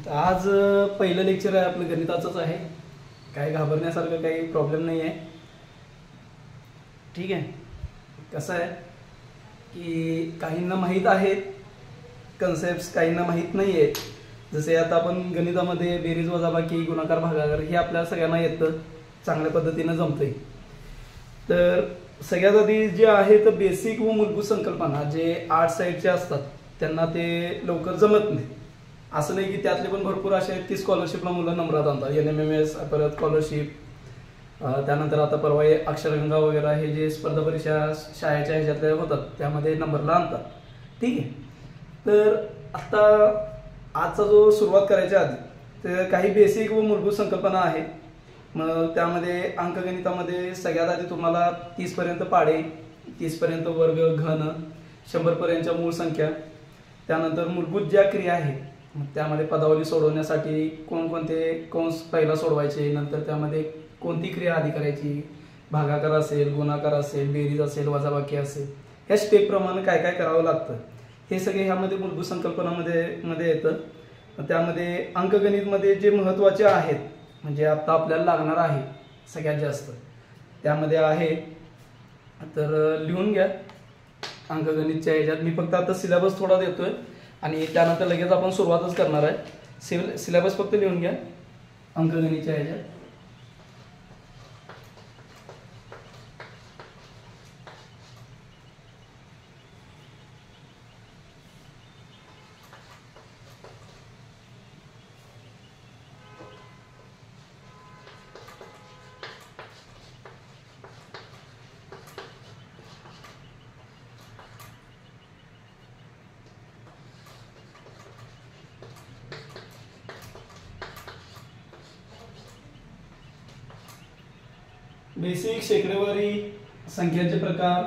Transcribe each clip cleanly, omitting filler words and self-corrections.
आज पहिलं लेक्चर आहे आपलं गणिताचंच आहे. काही घाबरण्यासारखं काही प्रॉब्लेम नाही आहे. ठीक आहे. कसं आहे की काहींना माहीत आहेत कन्सेप्ट्स, काहींना माहीत नाही आहेत. जसे आता आपण गणितामध्ये बेरीज वजाबाकी गुणाकार भागाकार हे आपल्याला सगळ्यांना येतं, चांगल्या पद्धतीनं जमतंय. तर सगळ्यात आधी जे आहे तर बेसिक व मूलभूत संकल्पना जे आर्ट साईडचे असतात त्यांना ते लवकर जमत नाही. असं नाही की त्यातले पण भरपूर असे आहेत की स्कॉलरशिपला मुलं नंबरात आणतात. NMMS परत स्कॉलरशिप, त्यानंतर आता परवा अक्षरगंगा वगैरे हे जे स्पर्धा परीक्षा शाळेच्या ह्याच्यातल्या होतात त्यामध्ये नंबरला आणतात. ठीक आहे. तर आता आजचा जो सुरुवात करायच्या आधी तर काही बेसिक व मूलभूत संकल्पना आहेत. मग त्यामध्ये अंकगणितामध्ये सगळ्यात आधी तुम्हाला 30 पर्यंत पाढे, 30 पर्यंत वर्ग, घन, 100 पर्यंतच्या मूळ संख्या, त्यानंतर मूलभूत ज्या क्रिया आहेत मग त्यामध्ये पदावली सोडवण्यासाठी कोणकोणते कंस पहिला सोडवायचे, नंतर त्यामध्ये कोणती क्रिया आधी करायची, भागाकार असेल, गुणाकार असेल, बेरीज असेल, वजाबाकी असेल, ह्या स्टेप प्रमाणे काय काय करावं लागतं हे सगळे ह्यामध्ये मूलभूत संकल्पनामध्ये येतं. त्यामध्ये अंकगणितमध्ये जे महत्त्वाचे आहेत म्हणजे आता आपल्याला लागणार आहे सगळ्यात जास्त त्यामध्ये आहे. तर लिहून घ्या अंकगणितच्या ह्याच्यात. मी फक्त आता सिलेबस थोडा देतोय आणि त्यानंतर लगेच आपण सुरुवातच करणार आहे. सिलेबस फक्त लिहून घ्या अंकगणितच्या ह्याच्यात. बेसिक शेकडेवारी संख्यांचे प्रकार,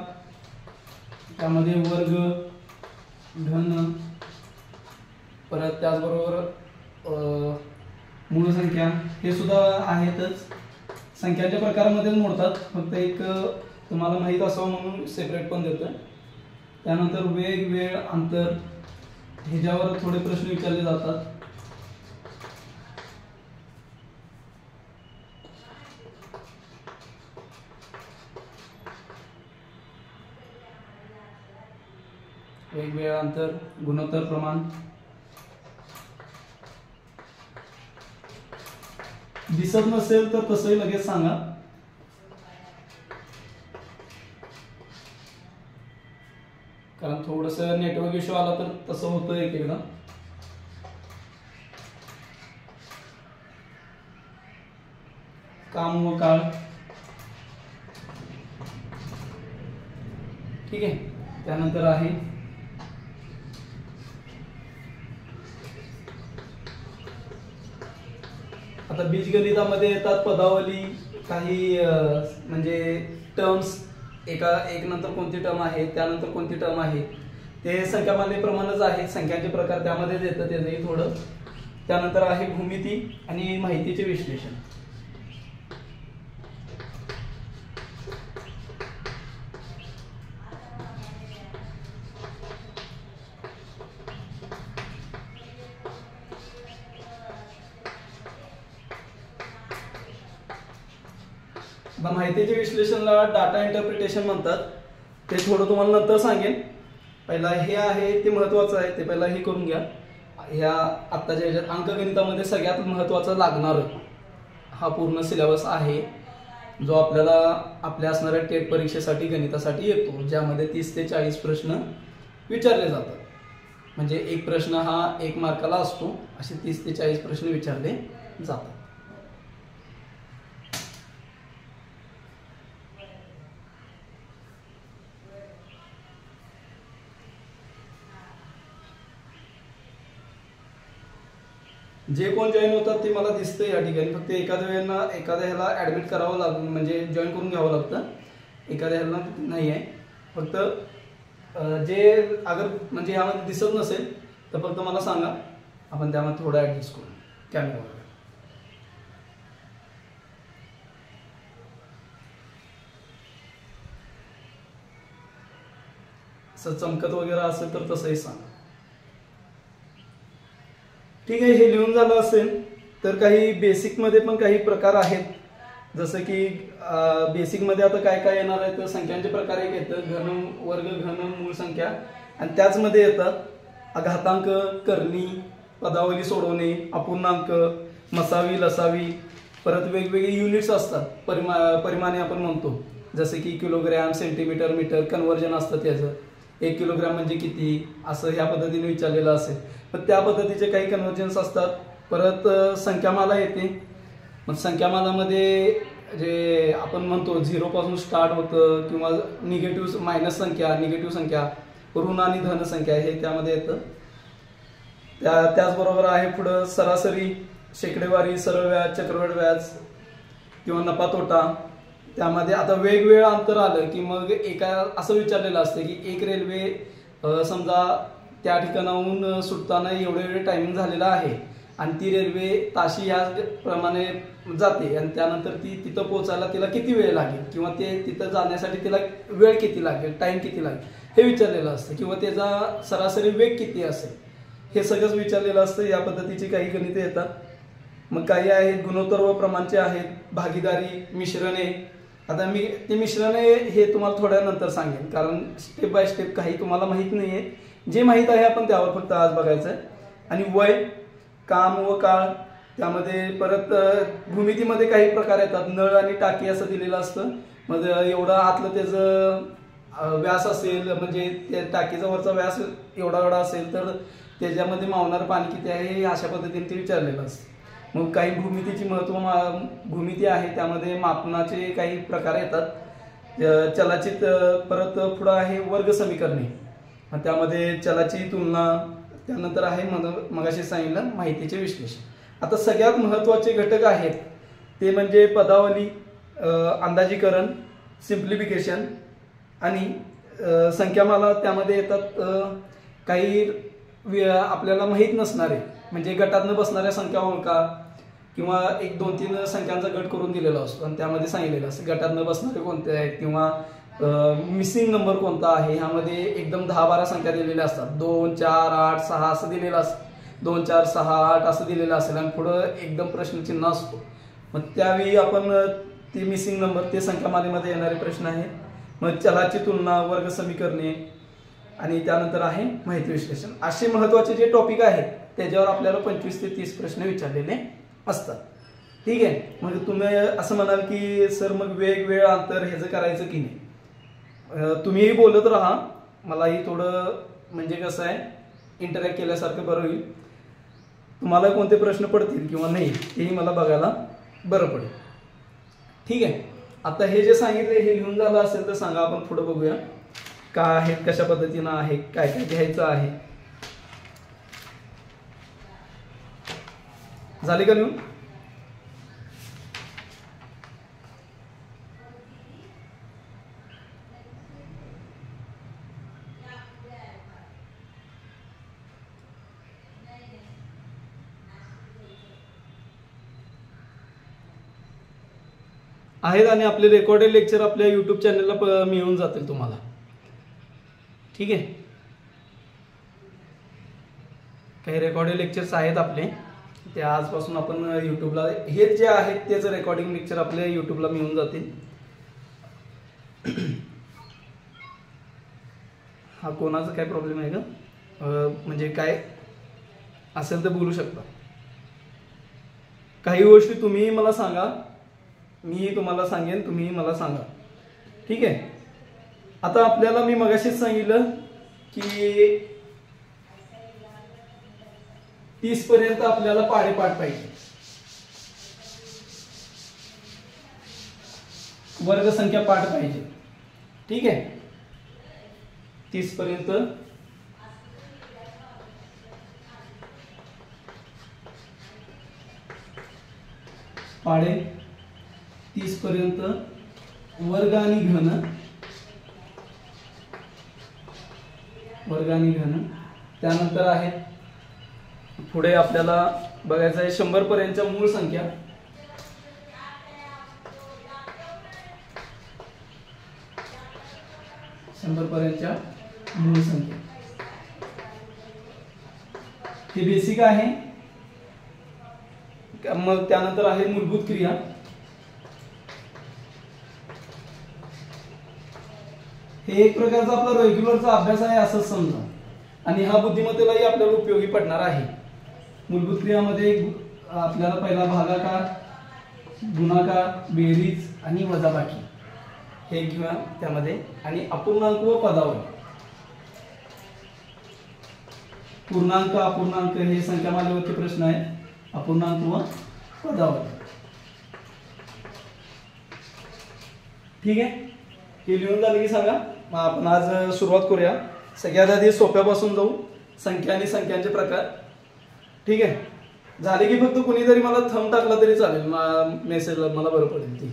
त्यामध्ये वर्ग, घन, परत त्याचबरोबर मूळ संख्या हे सुद्धा आहेतच. संख्यांच्या प्रकारामध्येच मोडतात, फक्त एक तुम्हाला माहीत असावं म्हणून सेपरेट पण देतोय. त्यानंतर वेग, वेळ, अंतर ह्याच्यावर थोडे प्रश्न विचारले जातात. वेग, वेळ, अंतर, गुणोत्तर प्रमाण. दिसत नसेल तर तसंही लगेच सांगा. कारण थोडस नेटवर्क इश्यू आला तर तसं होतं एक एकदा. काम व काळ. ठीक आहे. त्यानंतर आहे आता बीजगणितामध्ये येतात पदावली, काही म्हणजे टर्म्स, एक नंतर कोणती टर्म आहे, त्यानंतर कोणती टर्म आहे, ते संख्यामालेप्रमाणेच आहेत. संख्यांचे प्रकार त्यामध्येच येतं, त्याचंही थोडं. त्यानंतर आहे भूमिती आणि माहितीचे विश्लेषण. माहितीचे विश्लेषणला डाटा इंटरप्रिटेशन म्हणतात. ते थोडं तुम्हाला नंतर सांगेन. पहिला हे आहे ते महत्त्वाचं आहे, ते पहिला हे करून घ्या. ह्या आत्ताच्या ह्याच्यात अंकगणितामध्ये सगळ्यात महत्त्वाचं लागणार हा पूर्ण सिलेबस आहे जो आपल्याला आपल्या असणाऱ्या टेट परीक्षेसाठी गणितासाठी येतो, ज्यामध्ये 30 ते 40 प्रश्न विचारले जातात. म्हणजे एक प्रश्न हा 1 मार्काला असतो, असे 30 ते 40 प्रश्न विचारले जातात. जे कोण जॉईन होतात ते मला दिसतंय या ठिकाणी. फक्त एखाद्या ह्याला ऍडमिट करावं लागतं, म्हणजे जॉईन करून घ्यावं लागतं. एखाद्या ह्याला नाही आहे. फक्त जे अगर म्हणजे ह्यामध्ये दिसत नसेल तर फक्त मला सांगा, आपण त्यामध्ये थोडं ऍडजस्ट करू कॅमेरावर. चमकत वगैरे असेल तर तसंही सांगा. ठीक आहे, हे लिहून झालं असेल तर काही बेसिकमध्ये पण काही प्रकार आहेत. जसं की बेसिकमध्ये आता काय काय येणार आहे तर संख्यांचे प्रकार एक येतं, घन, वर्ग, घन, मूळ संख्या, आणि त्याचमध्ये येतात घातांक, करणी, पदावली सोडवणे, अपूर्णांक, मसावी, लसावी, परत वेगवेगळे युनिट्स असतात, परिमाणे आपण म्हणतो, जसे की किलोग्रॅम, सेंटीमीटर, मीटर, कन्व्हर्जन असतं त्याचं. 1 किलोग्रॅम म्हणजे किती, असं ह्या पद्धतीने विचारलेलं असेल. पण त्या पद्धतीचे काही कन्व्हर्जन्स असतात. परत संख्यामाला येते. मग संख्यामालामध्ये जे आपण म्हणतो 0 पासून स्टार्ट होतं, किंवा निगेटिव्ह मायनस संख्या, निगेटिव्ह संख्या, ऋण आणि धन संख्या हे त्यामध्ये येतं. त्याचबरोबर आहे पुढं सरासरी, शेकडेवारी, सरळ व्याज, चक्रवाढ व्याज किंवा नफा तोटा. त्यामध्ये आता वेगवेगळं अंतर आलं की मग एका असं विचारलेलं असतं की एक रेल्वे समजा त्या ठिकाणाहून सुटताना एवढे टायमिंग झालेला आहे आणि ती रेल्वे ताशी ह्याप्रमाणे जाते आणि त्यानंतर ती तिथं पोहोचायला तिला किती वेळ लागेल, किंवा ते तिथं जाण्यासाठी तिला वेळ किती लागेल, टाइम किती लागेल हे विचारलेलं असतं, किंवा त्याचा सरासरी वेग किती असेल हे सगळंच विचारलेलं असतं. या पद्धतीची काही गणिते येतात. मग काही आहेत गुणोत्तर व प्रमाणचे आहेत, भागीदारी, मिश्रणे. आता मी ते मिश्रणे हे तुम्हाला थोड्या नंतर सांगेन, कारण स्टेप बाय स्टेप काही तुम्हाला माहीत नाहीये. जे माहीत आहे आपण त्यावर फक्त आज बघायचं आहे. आणि वय, काम व काळ, त्यामध्ये परत भूमितीमध्ये काही प्रकार येतात. नळ आणि टाकी असं दिलेलं असतं. मग एवढं आतलं त्याचं व्यास असेल, म्हणजे त्या टाकीचा वरचा व्यास एवढा एवढा असेल तर त्याच्यामध्ये मावणारं पाणी किती आहे हे अशा पद्धतीने ते विचारलेलं असतं. मग काही भूमितीची भूमिती आहे, त्यामध्ये मापनाचे काही प्रकार येतात. चलाची परत पुढं आहे वर्ग समीकरणे, त्यामध्ये चलाची तुलना, त्यानंतर आहे मगाशी सांगितलं माहितीचे विश्लेषण. आता सगळ्यात महत्त्वाचे घटक आहेत ते म्हणजे पदावली, अंदाजीकरण, सिम्प्लिफिकेशन आणि संख्यामाला. त्यामध्ये येतात काही आपल्याला माहीत नसणारे, म्हणजे गटातनं बसणाऱ्या संख्या ओळखा, किंवा 1, 2, 3 संख्यांचा गट करून दिलेला असतो आणि त्यामध्ये सांगितलेलं असतं गटातनं बसणारे कोणते आहेत, किंवा मिसिंग नंबर कोणता आहे. ह्यामध्ये एकदम 10-12 संख्या दिलेल्या असतात. 2, 4, 8, 6 असं दिलेलं असतं. 2, 4, 6, 8 असं दिलेलं असेल आणि पुढं एकदम प्रश्नचिन्ह असतो. मग त्यावेळी आपण ते मिसिंग नंबर, ते संख्यामालेमध्ये येणारे प्रश्न आहेत. मग चलाची तुलना, वर्ग समीकरणे, आणि त्यानंतर आहे माहिती विश्लेषण. असे महत्त्वाचे जे टॉपिक आहेत त्याच्यावर आपल्याला 25 ते 30 प्रश्न विचारलेले असतात. ठीक आहे. मग तुम्ही असं म्हणाल की सर मग वेळ अंतर ह्याचं करायचं की नाही. तुम्हीही बोलत राहा, मलाही थोडं म्हणजे कसं आहे इंटरॅक्ट केल्यासारखं बरं होईल. तुम्हाला कोणते प्रश्न पडतील किंवा नाही हेही मला बघायला बरं पडेल. ठीक आहे. आता हे जे सांगितले हे लिहून झालं असेल तर सांगा, आपण पुढे बघूया का आहेत, कशा पद्धतीनं आहे, काय काय घ्यायचं आहे. झाले का लिहून? आहेत, आणि आपले रेकॉर्डेड लेक्चर आपल्या यूट्यूब चॅनलला मिळून जातील तुम्हाला. ठीक आहे. काही रेकॉर्डेड लेक्चर्स आहेत आपले, ते आजपासून आपण यूट्यूबला, हे जे आहेत तेच रेकॉर्डिंग लेक्चर आपल्या यूट्यूबला मिळून जातील. हा कोणाचा काय प्रॉब्लेम आहे का, म्हणजे काय असेल तर बोलू शकता. काही गोष्टी तुम्ही मला सांगा, मी तुम्हाला सांगेन, तुम्ही मला सांगा. ठीक आहे. आता आपल्याला मी मगाशीच सांगितलं की 30 पर्यंत आपल्याला पाढेपाठ पाहिजे. वर्ग संख्या पाठ पाहिजे. ठीक आहे. 30 पर्यंत पाढे, 30 पर्यंत वर्ग आणि घन, वर्ग आणि घन. त्यानंतर आहे पुढे आपल्याला बघायचं आहे 100 पर्यंतच्या मूळ संख्या, 100 पर्यंतच्या मूळ संख्या. हे बेसिक आहे. मग त्यानंतर आहे मूलभूत क्रिया, हे एक प्रकारचा आपला रेग्युलरचा अभ्यास आहे असं समजा, आणि हा बुद्धिमत्तेलाही आपल्याला उपयोगी पडणार आहे. मूलभूत क्रियामध्ये आपल्याला पहिला भागाकार, गुणाकार, बेरीज आणि वजाबाकी हे किंवा त्यामध्ये, आणि अपूर्णांक व पदावली. पूर्णांक अपूर्णांक हे संख्यामालेवरती प्रश्न आहे, अपूर्णांक व पदावली. ठीक आहे, हे लिहून झालं की सांगा. मग आपण आज सुरुवात करूया. सगळ्यात आधी सोप्यापासून जाऊ, संख्या आणि संख्यांचे प्रकार. ठीक आहे, झाले की फक्त कुणीतरी मला थंब टाकला तरी चालेल, मेसेजला मला बरं पडेल. ती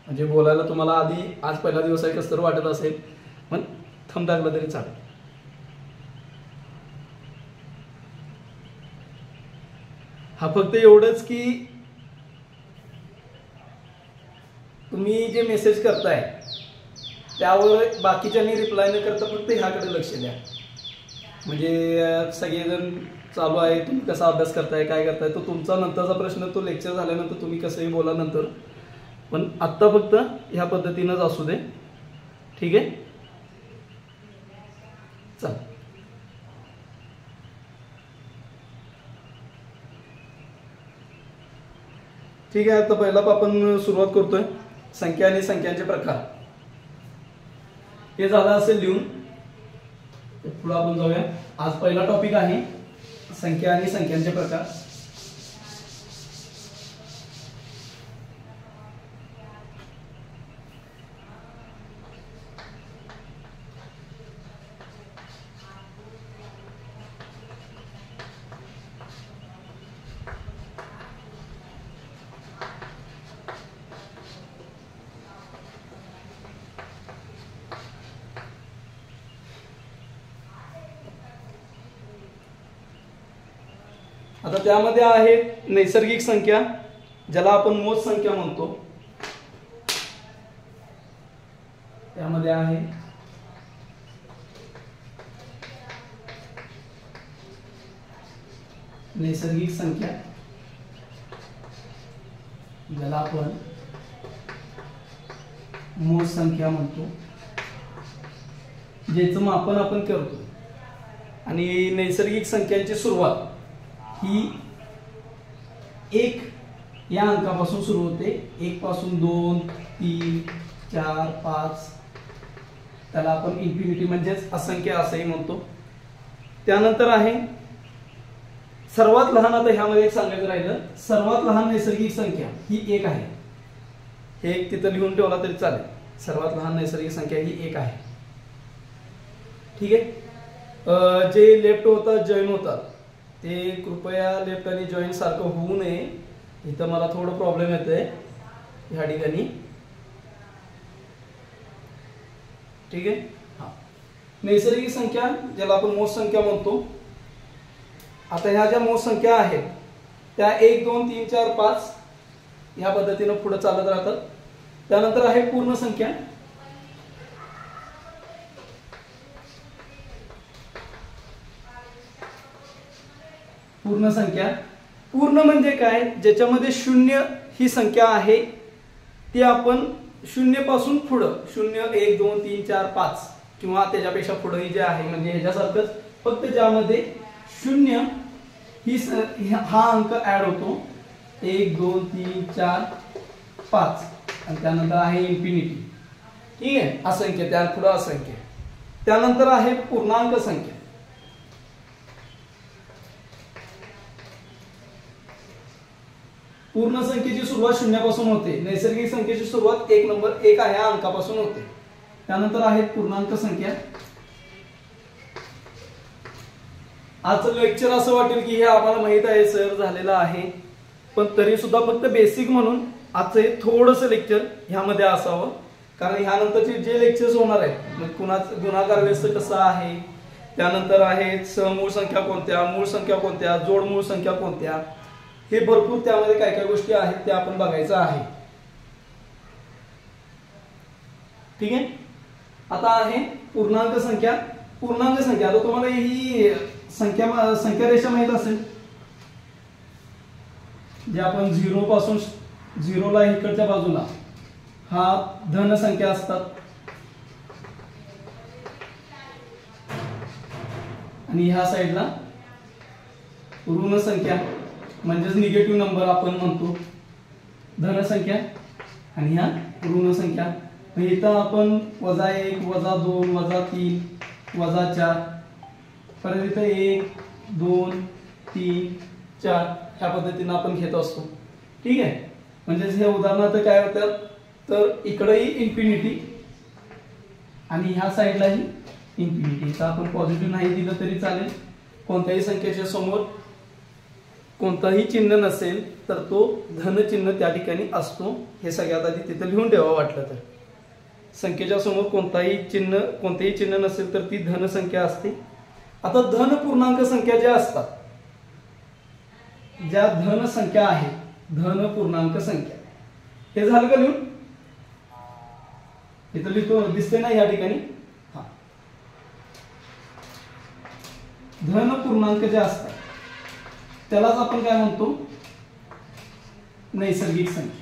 म्हणजे बोलायला तुम्हाला आधी आज पहिला दिवस आहे कसं तर वाटत असेल, पण थंब टाकला तरी चालेल. हा फक्त एवढंच की तुम्ही जे मेसेज करताय त्यावर बाकीच्यांनी रिप्लाय न करता फक्त ह्याकडे लक्ष द्या. म्हणजे सगळेजण चालू आहे, तुम्ही कसा अभ्यास करताय, काय करताय, तो तुमचा नंतरचा प्रश्न, तो लेक्चर झाल्यानंतर तुम्ही कसंही बोला नंतर, पण आत्ता फक्त ह्या पद्धतीनंच असू दे. ठीक आहे, चल. ठीक आहे, आता पहिला आपण सुरुवात करतोय संख्या आणि संख्यांचे प्रकार. हे झालं असेल लिहून, पुढे आपण जाऊया. आज पहिला टॉपिक आहे संख्या आणि संख्यांचे प्रकार. आता त्यामध्ये आहे नैसर्गिक संख्या, ज्याला आपण मोज संख्या म्हणतो. त्यामध्ये आहे नैसर्गिक संख्या, ज्याला आपण मोज संख्या म्हणतो, ज्याचं मापन आपण करतो. आणि नैसर्गिक संख्यांची सुरुवात ही 1 या अंकापासून सुरू होते. 1 पासून 2, 3, 4, 5, त्याला आपण इन्फिनिटी म्हणजेच असंख्य असंही म्हणतो. त्यानंतर आहे सर्वात लहान. आता ह्यामध्ये एक सांगायचं राहिलं, सर्वात लहान नैसर्गिक संख्या ही 1 आहे. हे एक तिथं लिहून ठेवला तरी चालेल. सर्वात लहान नैसर्गिक संख्या ही 1 आहे. ठीक आहे, जे लेफ्ट होतात जॉईन होतात ते कृपया लेफ्ट आणि जॉईंट सारखं होऊ नये. इथं मला थोडं प्रॉब्लेम येतोय ह्या ठिकाणी. ठीक आहे, हा नैसर्गिक संख्या ज्याला आपण मोज संख्या म्हणतो. आता ह्या ज्या मोज संख्या आहेत त्या 1, 2, 3, 4, 5 ह्या पद्धतीनं पुढे चालत राहतात. त्यानंतर आहे पूर्ण संख्या. पूर्ण संख्या, पूर्ण म्हणजे काय, ज्याच्यामध्ये 0 ही संख्या आहे ती आपण 0 पासून पुढं 0, 1, 2, 3, 4, 5 किंवा त्याच्यापेक्षा पुढे जे आहे म्हणजे ह्याच्यासारखंच, फक्त ज्यामध्ये 0 ही हा अंक ऍड होतो. 1, 2, 3, 4, 5 आणि त्यानंतर आहे इन्फिनिटी. ठीक आहे, असंख्य, त्या पुढे असंख्य. त्यानंतर आहे पूर्णांक संख्या. पूर्ण संख्येची सुरुवात 0 पासून होते. नैसर्गिक संख्येची सुरुवात 1 आहे या अंकापासून होते. त्यानंतर आहेत पूर्णांक संख्या. आजचं लेक्चर असं वाटेल की हे आम्हाला माहित आहे सर, झालेलं आहे, पण तरी सुद्धा फक्त बेसिक म्हणून आजचं हे थोडंसं लेक्चर ह्यामध्ये असावं. कारण ह्यानंतरचे जे लेक्चर्स होणार आहेत, गुणाकार व्यस्त कसा आहे, त्यानंतर आहे समूळ संख्या कोणत्या, मूळ संख्या कोणत्या, जोडमूळ संख्या कोणत्या, हे भरपूर त्यामध्ये काय काय गोष्टी आहेत त्या आपण बघायचं आहे. ठीक आहे, आता आहे पूर्णांक संख्या. पूर्णांक संख्या, आता तुम्हाला ही संख्या रेषा माहित असेल. जे आपण 0 पासून 0 ला इकडच्या बाजूला हा धन संख्या असतात आणि ह्या साईडला ऋण संख्या म्हणजेच निगेटिव्ह नंबर आपण म्हणतो धन संख्या आणि ह्या ऋण संख्या. इथं आपण -1 -2 -3 -4 परत इथं 1 2 3 4 ह्या पद्धतीने आपण घेत असतो. ठीक आहे. म्हणजेच हे उदाहरणार्थ काय होतं तर इकडेही इन्फिनिटी आणि ह्या साईडलाही इन्फिनिटी. तर आपण पॉझिटिव्ह नाही दिलं तरी चालेल. कोणत्याही संख्येच्या समोर कोणताही चिन्ह नसेल तर तो धन चिन्ह त्या ठिकाणी असतो. हे सगळ्यात आधी तिथे लिहून ठेवा वाटलं तर. संख्येच्या समोर कोणतेही चिन्ह नसेल तर ती धन संख्या असते. आता धन पूर्णांक संख्या ज्या असतात ज्या धन संख्या आहेत धन पूर्णांक संख्या हे झालं का लिहून इथं लिहितो दिसते ना या ठिकाणी. हा धन पूर्णांक जे असतात त्यालाच आपण काय म्हणतो नैसर्गिक संख्या.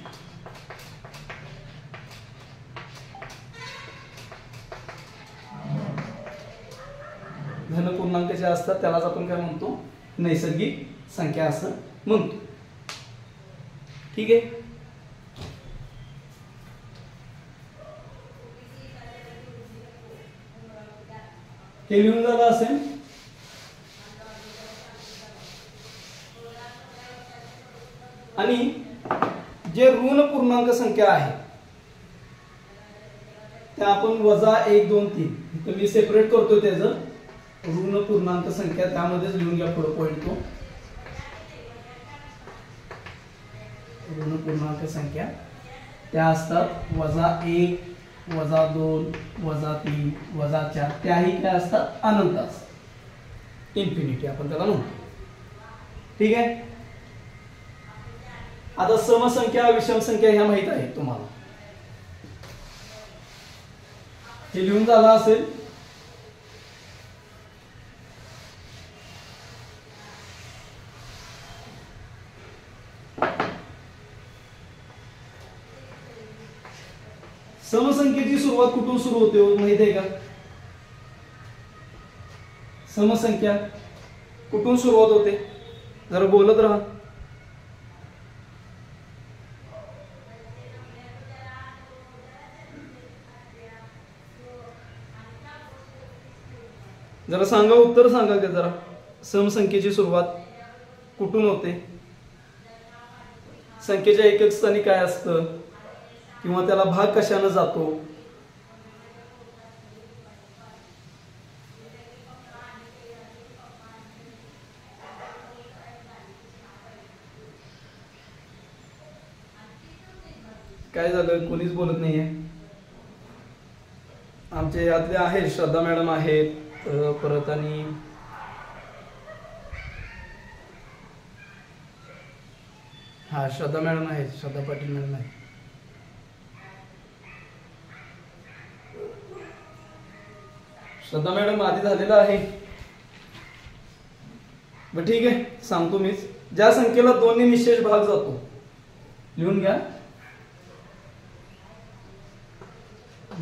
धन पूर्णांक जे असतात त्यालाच आपण काय म्हणतो नैसर्गिक संख्या असं म्हणतो. ठीक आहे. हे लिहून झालं असेल. आणि जे ऋण पूर्णांक संख्या आहे त्या आपण -1 2 3 इथं मी सेपरेट करतो त्याचं ऋण पूर्णांक संख्या त्यामध्येच लिहून घ्या पुढे पॉइंट तो. ऋण पूर्णांक संख्या त्या असतात -1 -2 -3 -4 त्याही काय असतात अनंत असतात. इन्फिनिटी आपण त्याला म्हणतो. ठीक आहे. आता समसंख्या विषम संख्या ह्या माहित आहे तुम्हाला. हे लिहून झालं असेल. समसंख्येची सुरुवात कुठून सुरू होते माहित आहे का. समसंख्या कुठून सुरुवात होते जरा बोलत राहा. जरा सांगा उत्तर सांगा का जरा. समसंख्येची सुरुवात कुठून होते. संख्येच्या एकक स्थानी काय असतं किंवा त्याला भाग कशाने जातो. काय झालं कोणीच बोलत नाहीये. आमचे यातले आहेत श्रद्धा मॅडम आहेत परत आणि हा श्रद्धा मॅडम आहेत श्रद्धा पाटील मॅडम आहे. श्रद्धा मॅडम आधी झालेला आहे. बर ठीक आहे सांगतो मीच. ज्या संख्येला 2 ने निशेष भाग जातो लिहून घ्या.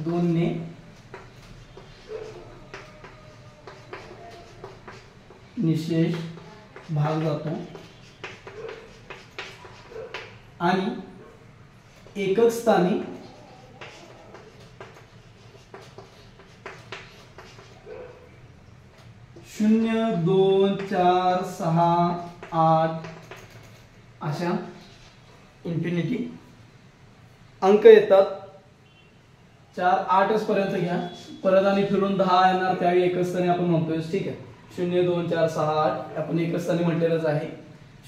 2 ने निशेष भाग जातो आणि एकक स्थानी शून्य 2 4 6 8 अशा इन्फिनिटी अंक येतात. 4 8 पर्यंत घ्या परत आणि फिरून 10 येणार त्यावेळी एकच स्थानी आपण म्हणतोय. ठीक आहे. 0 2 4 6 8 आपण एकच स्थानी म्हटलेलंच आहे.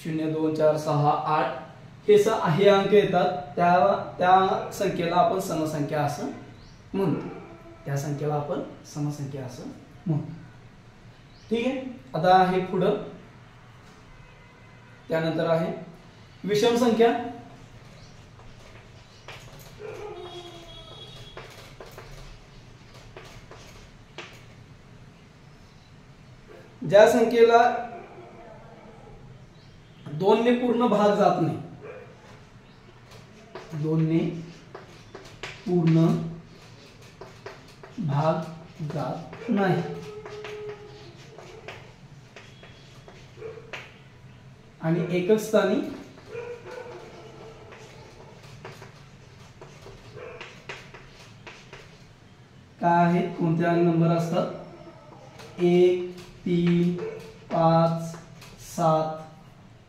0 2 4 6 8 हे अंक येतात. त्या संख्येला आपण समसंख्या असं म्हणतो. त्या संख्येला आपण समसंख्या असं म्हणतो. ठीक आहे. आता आहे पुढं त्यानंतर आहे विषम संख्या. ज्या संख्येला 2 ने पूर्ण भाग जात नाही 2 ने पूर्ण भाग जात नाही. आणि एकक स्थानी काय आहेत, कोणते नंबर असतात? 1, 3, 5, 7.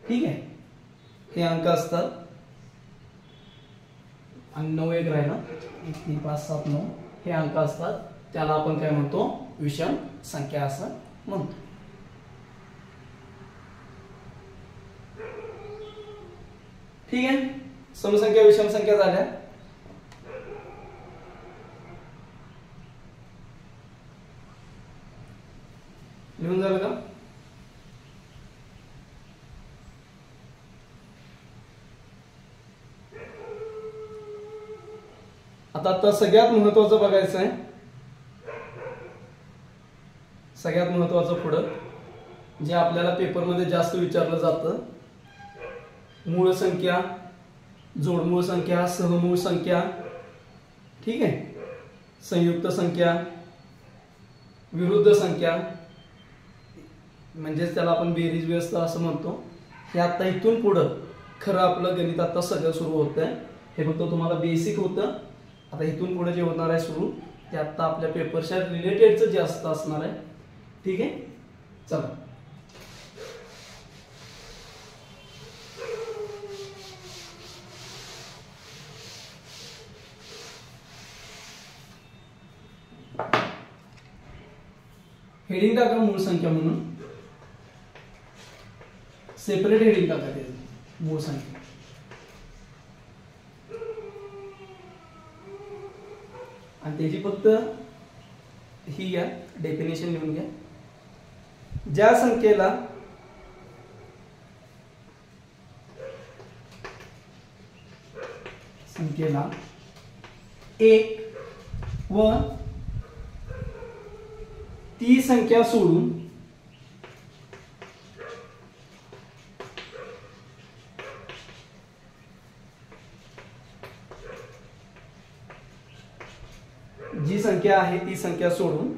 ठीक आहे, हे अंक असतात. आणि 9 एक राहिला, 1, 3, 5, 7, 9 हे अंक असतात. त्याला आपण काय म्हणतो? विषम संख्या असं म्हणतो. ठीक आहे, समसंख्या विषम संख्या झाल्या. लिहून झालं का? आता सगळ्यात महत्वाचं बघायचं आहे. सगळ्यात महत्वाचं पुढं जे आपल्याला पेपरमध्ये जास्त विचारलं जातं, मूळ संख्या, जोडमूळ संख्या, सहमूळ संख्या, ठीक आहे, संयुक्त संख्या, विरुद्ध संख्या, म्हणजेच त्याला आपण बेरीज व्यवस्था असं म्हणतो. हे आता इथून पुढं खरं आपलं गणित आता सगळं सुरू होत आहे. हे फक्त तुम्हाला बेसिक होतं. आता इथून पुढे जे होणार आहे सुरू ते आता आपल्या पेपरच्या रिलेटेडचं जास्त असणार आहे. ठीक आहे, चला. हेडिंग टाका मूळ संख्या म्हणून, सेपरेट हेडिंग टाका त्याचं मूळ संख्या. आणि त्याची फक्त ही घ्या, डेफिनेशन लिहून घ्या. ज्या संख्येला एक व ती संख्या सोडून जी संख्या आहे ती संख्या सोडून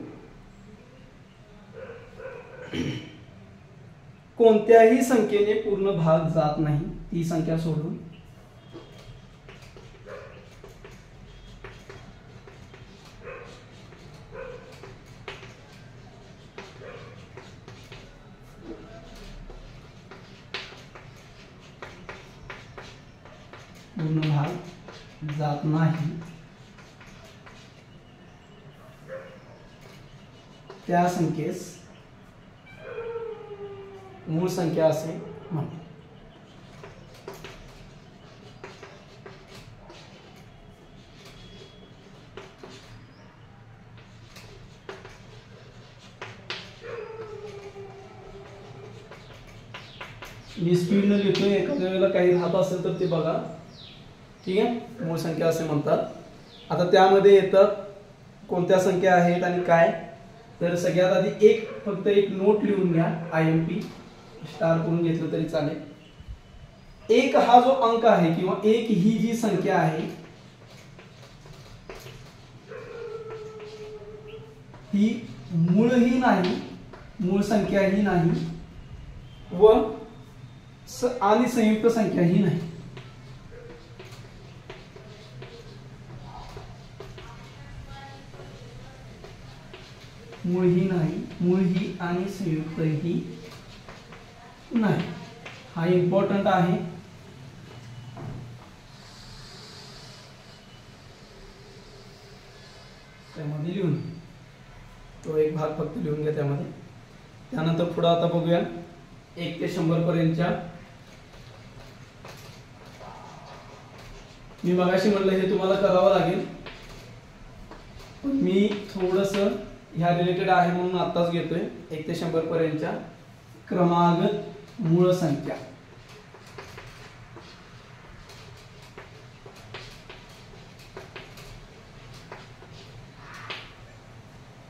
कोणत्याही संख्येने पूर्ण भाग जात नाही, ती संख्या सोडून पूर्ण भाग जात नाही, त्या संख्येस मूळ संख्या असे म्हणतात. मी स्पीडने लिहितोय, एखाद्या वेळेला काही राहत असेल तर ते बघा. ठीक आहे, मूळ संख्या असे म्हणतात. आता त्यामध्ये येतात कोणत्या संख्या आहेत आणि काय. तर सगळ्यात आधी फक्त एक नोट लिहून घ्या, IMP स्टार करून घेतलं तरी चालेल. एक हा जो अंक आहे किंवा एक ही जी संख्या आहे ही मूळही नाही, मूळ संख्याही नाही व आणि संयुक्त संख्याही नाही. मूळही नाही, मूळही आणि संयुक्तही नाही. हा इम्पॉर्टंट आहे. त्यामध्ये लिहून तो एक भाग फक्त लिहून घ्या त्यामध्ये. त्यानंतर पुढे आता बघूया 1 ते 100 पर्यंतच्या. मी मगाशी म्हटलं हे तुम्हाला करावं लागेल, पण मी थोडस ह्या रिलेटेड आहे म्हणून आताच घेतोय. 1 ते 100 पर्यंतच्या क्रमागत मूळ संख्या.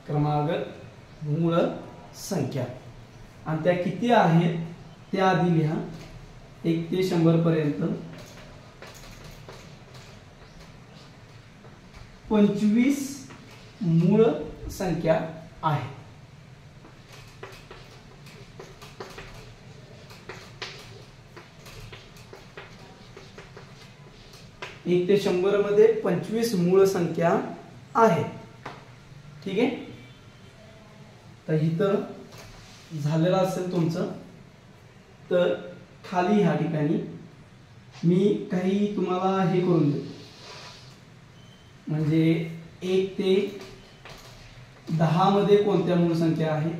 क्रमागत मूळ संख्या आणि त्या किती आहेत त्या आधी लिहा. 1 ते 100 पर्यंत 25 मूळ संख्या आहे. एक ते 100 मध्ये 25 मूळ संख्या आहे. ठीक आहे. तर इथं झालेलं असेल तुमचं. तर खाली ह्या ठिकाणी मी काही तुम्हाला हे करून देतो, म्हणजे 1 ते 10 मध्ये कोणत्या मूळ संख्या आहे,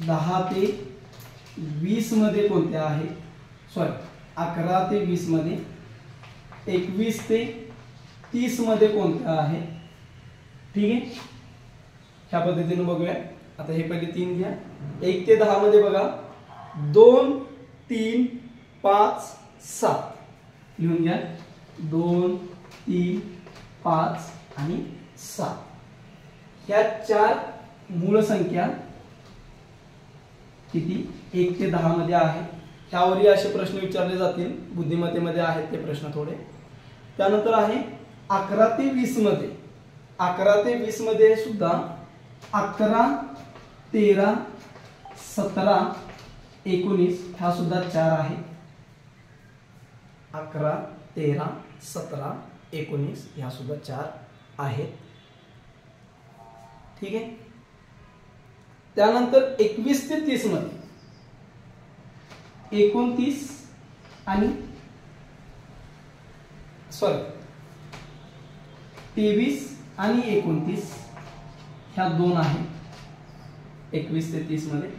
10 ते 20 मध्ये कोणत्या आहे, सॉरी 11 ते 20 मध्ये, 21 ते 30 मध्ये कोणत्या आहे. ठीक आहे. ह्या पद्धतीने बघूया. आता हे पहिले 3 घ्या. 1 ते 10 मध्ये बघा 2 3 5 7 लिहून घ्या. 2 3 5 आणि 7 ह्या 4 मूळ संख्या किती 1 ते 10 मध्ये आहे. ह्यावरही असे प्रश्न विचारले जातील, बुद्धिमत्तेमध्ये आहेत ते प्रश्न थोडे. त्यानंतर आहे 11 ते 20 मध्ये. 11 ते 20 मध्ये सुद्धा 11 13 17 19 हा सुद्धा 4 आहे. 11 13 17 19 ह्या सुद्धा 4 आहेत. ठीक आहे. त्यानंतर 21 ते 30 मध्ये 29 आणि 23 आणि 29 ह्या 2 आहेत. 21 ते 30 मध्ये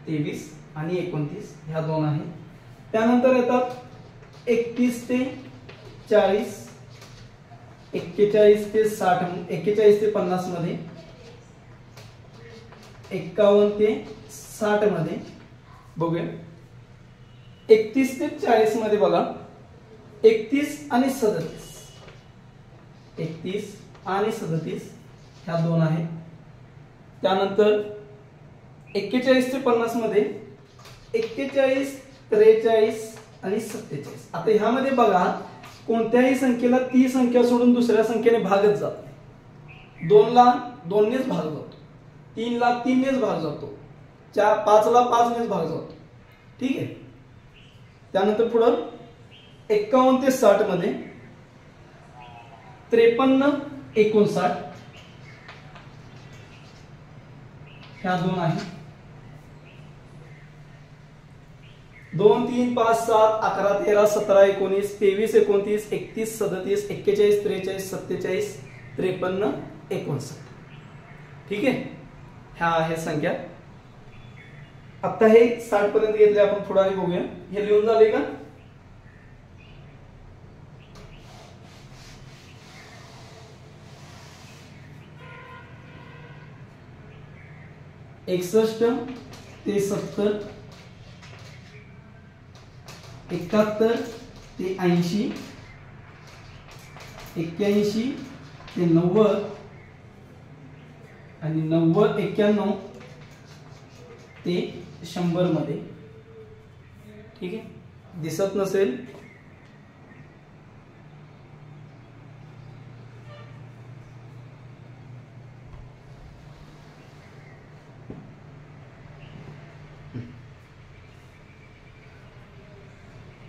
23 आणि 29 ह्या 2 आहेत. त्यानंतर येतात 31 ते 40, 41 ते 60, 41 ते 50 मध्ये, 51 ते 60 मध्ये. बघूया 31 ते 40 मध्ये बघा 31 आणि 37, 31 आणि 37 ह्या 2 आहेत. त्यानंतर 41 ते 50 मध्ये 41 43 आणि 47. आता ह्यामध्ये बघा कोणत्याही संख्येला ती संख्या सोडून दुसऱ्या संख्येने भागच जात नाही. 2 ला 2 नेच भाग जातो, 3 ला 3 नेच भाग जातो, 5 ला 5 नेच भाग जातो. ठीक आहे. त्यानंतर पुढे 51 ते 60 मध्ये 53 59 ह्या 2 आहेत. 2 3 5 7 11 13 17 19 23 29 31 37 41 43 47 53 59. ठीक आहे. ह्या आहेत संख्या. आता हे 60 पर्यंत घेतले आपण. थोडा आणि बघूया. हे लिहून झाले का? एकसष्ट ते 70, 71 ते 80, 81 ते 90 आणि 90 91 ते 100 मध्ये. ठीक आहे. दिसत नसेल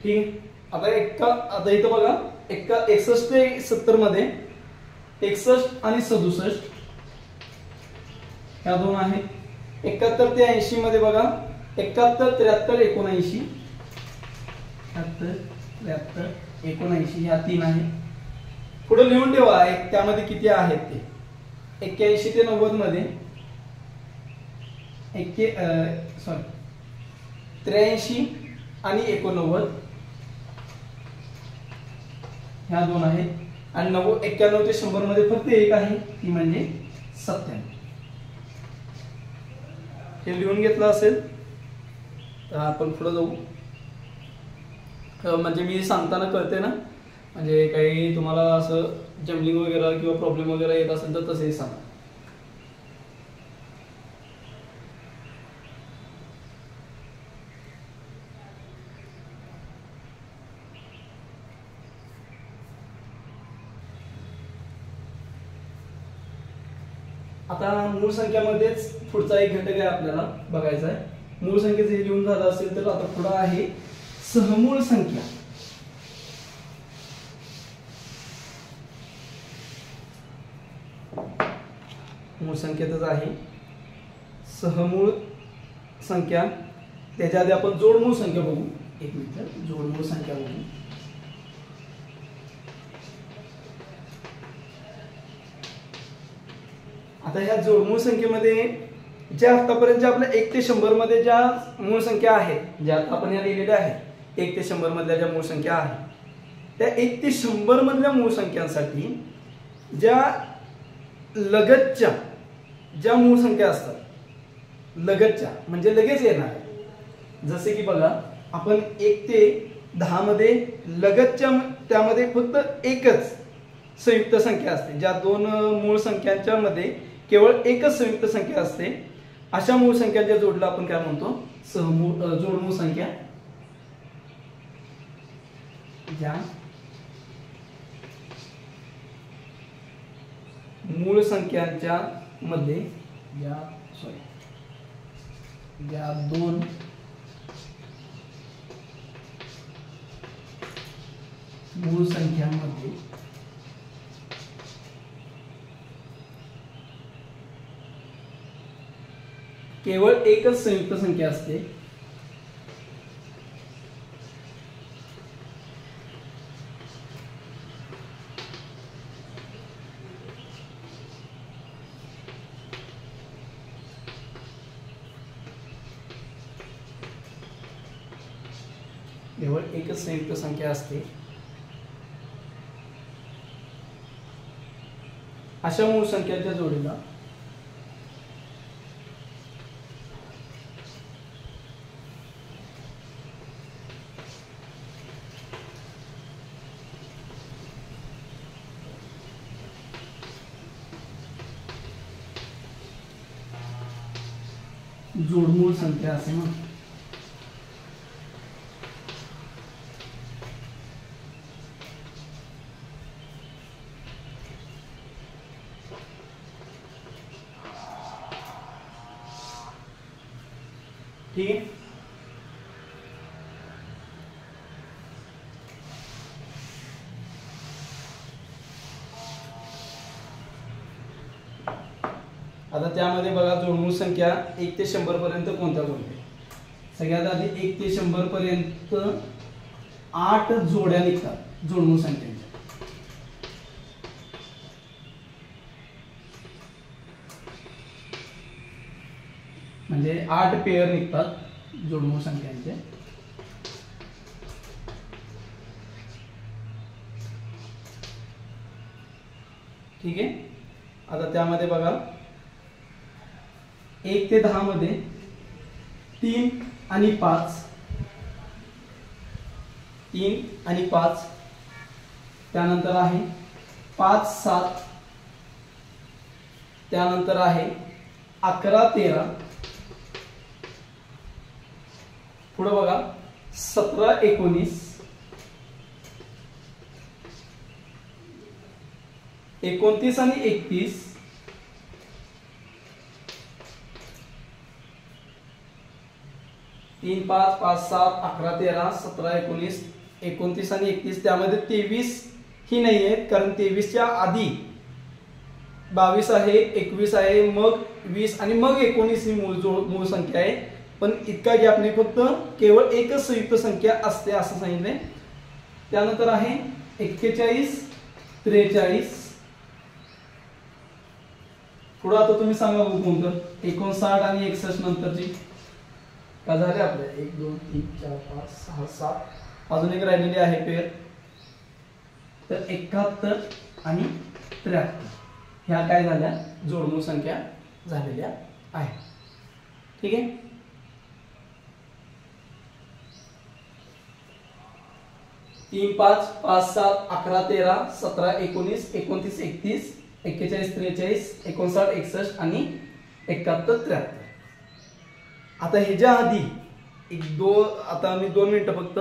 ठीक. आता इथं बघा 61 ते 70 मध्ये 61 आणि 67 ह्या 2 आहेत. 71 ते 80 मध्ये बघा 71 73 79, 73 79 ह्या 3 आहेत. पुढे लिहून ठेवा त्यामध्ये किती आहेत ते. 81 ते 90 मध्ये 83 आणि 89 ह्या 2 आहेत. आणि 91 ते 100 मध्ये फक्त एक आहे, ती म्हणजे 97. हे लिहून घेतलं असेल तर आपण पुढे जाऊ. म्हणजे मी सांगताना कळते ना, म्हणजे काही तुम्हाला असं जम्बलिंग वगैरे किंवा प्रॉब्लेम वगैरे येत असेल तर तसेही सांगा. आता मूळ संख्यामध्येच पुढचा एक घटक आहे आपल्याला बघायचा आहे. मूळ संख्येचं हे लिहून झालं असेल तर आता पुढे आहे सहमूळ संख्या. मूळ संख्येतच आहे सहमूळ संख्या. त्याच्या आधी आपण जोडमूळ संख्या बघू. एक मिनिट, जोडमूळ संख्या बघू. आता ह्या जोडमूळ संख्येमध्ये ज्या आतापर्यंत आपल्या 1 ते 100 मध्ये ज्या मूळ संख्या आहेत, ज्या आपण या लिहिलेल्या आहेत 1 ते 100 मधल्या ज्या मूळ संख्या आहेत, त्या 1 ते 100 मधल्या मूळ संख्यांसाठी ज्या लगतच्या ज्या मूळ संख्या असतात, लगतच्या म्हणजे लगेच येणार, जसे की बघा आपण 1 ते 10 मध्ये लगतच्या त्यामध्ये फक्त एकच संयुक्त संख्या असते. ज्या दोन मूळ संख्यांच्या मध्ये केवळ एकच संयुक्त संख्या असते, अशा मूळ संख्यांच्या जोडला आपण काय म्हणतो, जोडमूळ संख्या. ज्या मूळ संख्यांच्या मध्ये ज्या दोन मूळ संख्यांमध्ये केवळ एकच संयुक्त संख्या असते, केवळ एकच संयुक्त संख्या असते, अशा मूळ संख्यांच्या जोडीला जोडमूळ संख्या असे म्हणतात. ठीक आहे. आता त्यामध्ये बघा जोडमूळ संख्या 1 ते 100 पर्यंत कोणत्या कोणत्या. सगळ्यात आधी 1 ते 100 पर्यंत 8 जोड्या निघतात जोडमूळ संख्यांच्या. म्हणजे 8 पेअर निघतात जोडमूळ संख्यांचे. ठीक आहे. आता त्यामध्ये बघा 1 ते 10 मध्ये 3 आणि 5, 3 आणि 5, त्यानंतर आहे 5, 7, त्यानंतर आहे 11, 13, पुढे बघा 17, 19, 29 आणि 31, 3, 5, 5, 7, 11, 13, 17, 19, 29 आणि 31. त्यामध्ये 23 ही नाही आहेत, कारण 23 च्या आधी 22 आहे, 21 आहे, मग 20 आणि मग 19 ही मूळ संख्या आहे. पण इतका गॅप नाही, फक्त केवळ एकच संयुक्त संख्या असते असं सांगितले. त्यानंतर आहे 41, 43, पुढे आता तुम्ही सांगा बघू कोणतं. 59 आणि 61 नंतरची का झाले आपल्या 1, 2, 3, 4, 5, 6, 7, अजून एक राहिलेली आहे पेअर. तर 71 आणि 73 ह्या काय झाल्या, जोडमूळ संख्या झालेल्या आहेत. ठीक आहे. तीन, 5, 5, 7, 11, 13, 17, 19, 29, 31, 41, 43, 59, 61 आणि 71, 73. आता ह्याच्या आधी आता मी 2 मिनिटं फक्त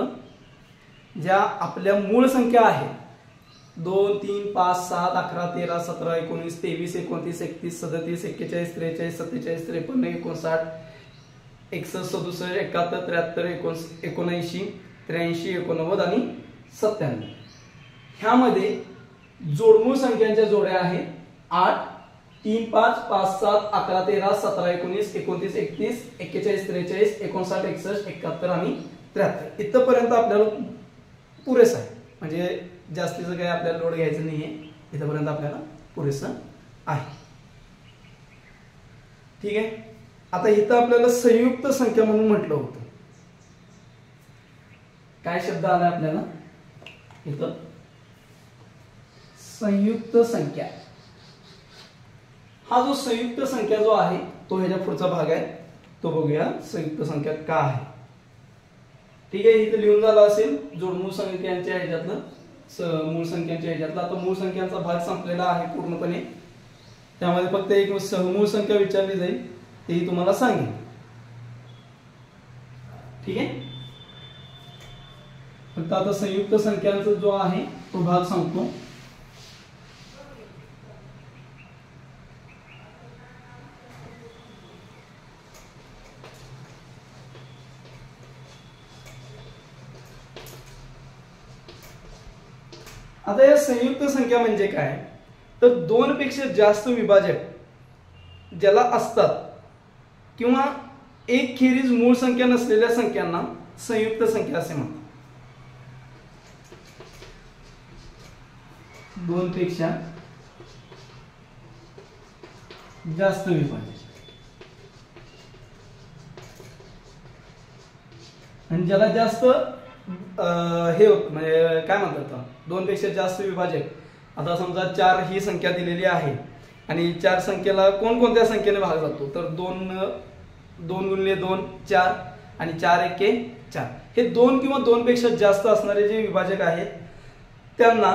ज्या आपल्या मूळ संख्या आहेत 2 3 5 7 11 13 17 19 23 29 31 37 41 43 47 53 59 61 67 71 73 79 83 89 आणि 97. ह्यामध्ये जोडमूळ संख्यांच्या जोड्या आहेत 8 3 5 5 7 11 13 17 19 29 31 41 43 59 61 71 आणि 73. इथपर्यंत आपल्याला पुरेसं आहे, म्हणजे जास्तीचं काही आपल्याला लोड घ्यायचं नाहीये. इथपर्यंत आपल्याला पुरेसं आहे. ठीक आहे. आता इथं आपल्याला संयुक्त संख्या म्हणून म्हटलं होतं. काय शब्द आला आपल्याला इथं? संयुक्त संख्या. हा जो संयुक्त संख्या जो आहे तो ह्याच्या पुढचा भाग आहे, तो बघूया संयुक्त संख्या का आहे. ठीक आहे. इथे लिहून झाला असेल जोडमूळ संख्यांच्या ह्याच्यातलं, मूळ संख्यांच्या ह्याच्यातला. आता मूळ संख्यांचा भाग संपलेला आहे पूर्णपणे. त्यामध्ये फक्त एक सहमूळ संख्या विचारली जाईल, तेही तुम्हाला सांगेन. ठीक आहे. फक्त आता संयुक्त संख्यांचा जो आहे तो भाग सांगतो. आता या संयुक्त संख्या म्हणजे काय, तर 2 पेक्षा जास्त विभाजक ज्याला असतात किंवा एक खेरीज मूळ संख्या नसलेल्या संख्यांना संयुक्त संख्या असे म्हणतात. 2 पेक्षा जास्त विभाजक आणि ज्याला जास्त हे होत, म्हणजे काय म्हणतात 2 पेक्षा जास्त विभाजक. आता समजा 4 ही संख्या दिलेली आहे आणि 4 संख्येला कोणकोणत्या संख्येने भाग जातो, तर 2 गुणिले 2 4 आणि 4 एके 4. हे 2 किंवा 2 पेक्षा जास्त असणारे जे विभाजक आहेत त्यांना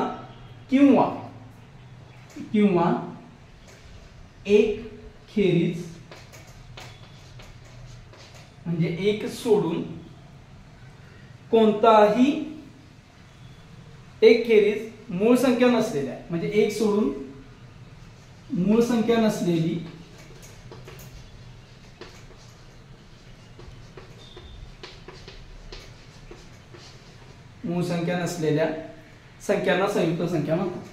किंवा एक खेरीज म्हणजे एक सोडून कोणताही एक खेरीज मूळ संख्या नसलेल्या, म्हणजे एक सोडून मूळ संख्या नसलेली संख्यांना संयुक्त संख्या म्हणतात.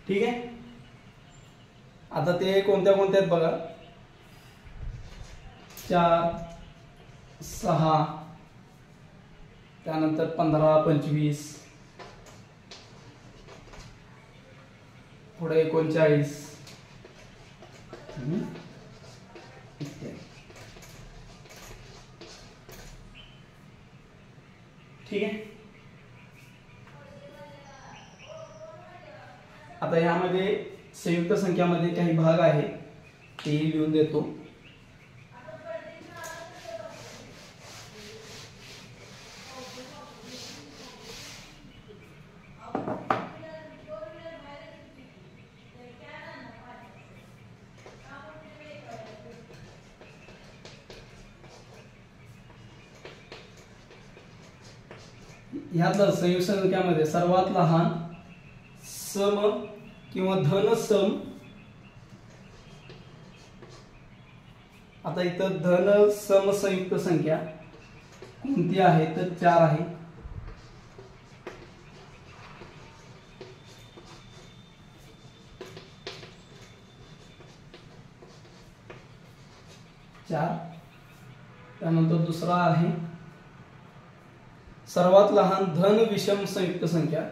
ठीक आहे. आता ते कोणत्या कोणत्या आहेत बघा. 4 6 त्यानंतर 15 25 पुढे 39 इत्यादी. ठीक आहे. आता यामध्ये संयुक्त संख्यामध्ये काही भाग आहे ते लिहून देतो. ह्यातलं संयुक्त संख्यामध्ये सर्वात लहान सम किंवा धन सम. आता इथं धन सम संयुक्त संख्या कोणती आहे तर 4 आहे. त्यानंतर दुसरा आहे सर्वात लहान धन विषम संयुक्त संख्या.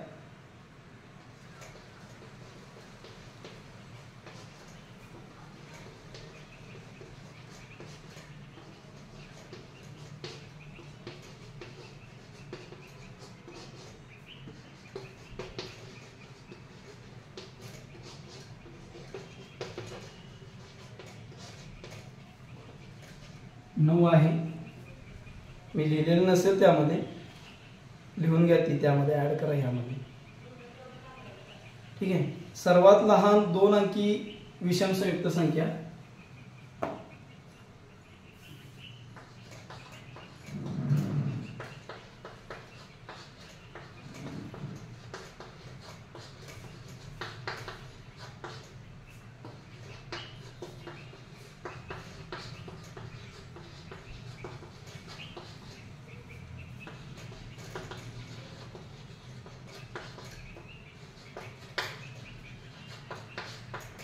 9 आहे. मी लिहिलेलं नसेल त्यामध्ये लिहून घ्या, ती त्यामध्ये ऍड करा ह्यामध्ये. ठीक आहे. सर्वात लहान 2 अंकी विषम संयुक्त संख्या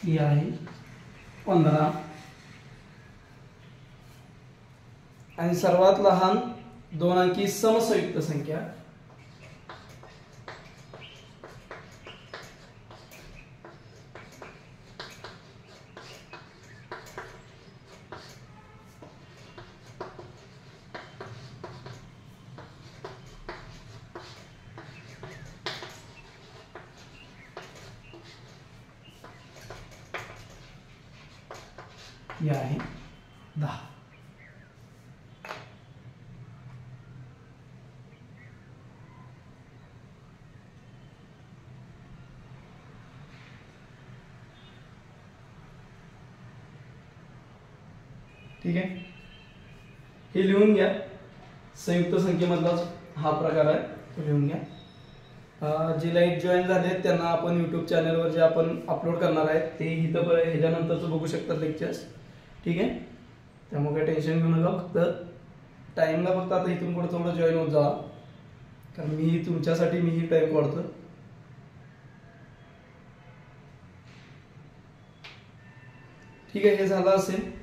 ही आहे 15. आणि सर्वात लहान 2 अंकी समसंयुक्त संख्या ही आहे 10. ठीक आहे. हे लिहून घ्या. संयुक्त संख्येमधलाच हा प्रकार आहे, तो लिहून घ्या. जे लाईट जॉईन झाले त्यांना आपण यूट्यूब चॅनलवर जे आपण अपलोड करणार आहे ते इथं ह्याच्यानंतरच बघू शकतात लेक्चर्स. ठीक आहे. त्यामुळे काही टेन्शन घेऊ नका. फक्त टाइमला फक्त आता इथून पुढे थोडं जॉईन होत जा, कारण मी तुमच्यासाठी मीही टाइम काढतो. ठीक आहे. हे झालं असेल.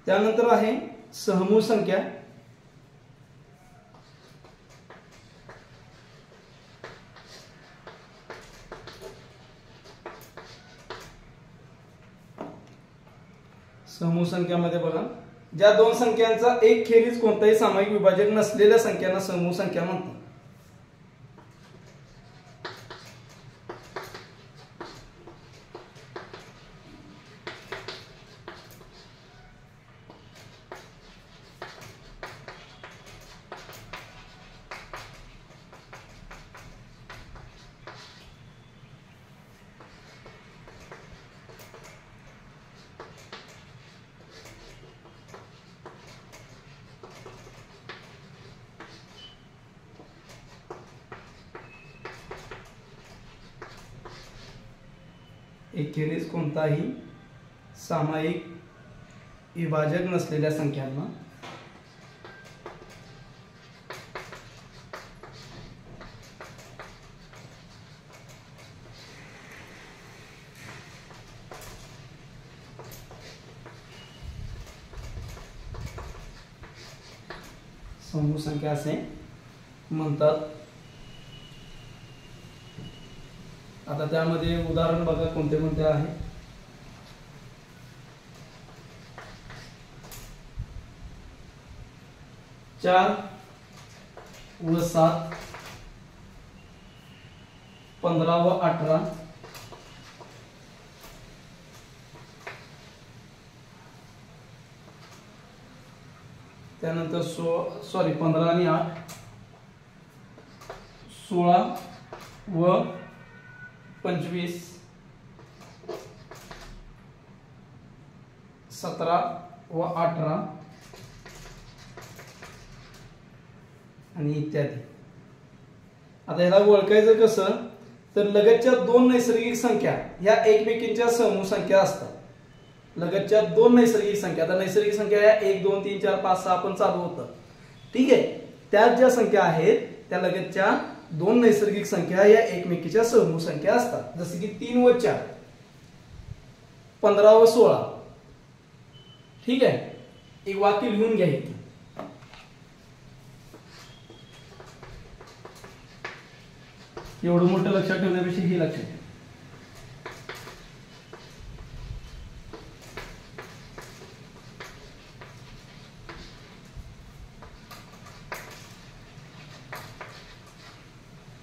त्यानंतर आहे सहमूळ संख्या. समूह संख्यामध्ये बघा, ज्या 2 संख्यांचा एक खेरीज कोणताही सामायिक विभाजक नसलेल्या संख्यांना समूह संख्या म्हणतात. एकेरीज कोणताही सामायिक विभाजक नसलेल्या संख्यांना समूह संख्या असे म्हणतात. आता त्यामध्ये उदाहरण बघा कोणते कोणते आहे. चार व 7, 15 व 18, त्यानंतर 15 आणि 8, 16 व 25, 17 व 18 आणि इत्यादी. आता याला ओळखायचं कसं, तर लगतच्या 2 नैसर्गिक संख्या ह्या एकमेकींच्या समूह संख्या असतात. लगतच्या 2 नैसर्गिक संख्या, आता नैसर्गिक संख्या या 1 2 3 4 5 6 पण चालू होतं. ठीक आहे. त्यात ज्या संख्या आहेत त्या लगतच्या 2 नैसर्गिक संख्या या एकमेकीच्या समूह संख्या असतात. जसे की 3 व 4, 15 व 16. ठीक आहे. एक वाक्य लिहून घ्या. एवढं मोठं लक्षात ठेवण्यापेक्षा हे लक्षात ठेवा.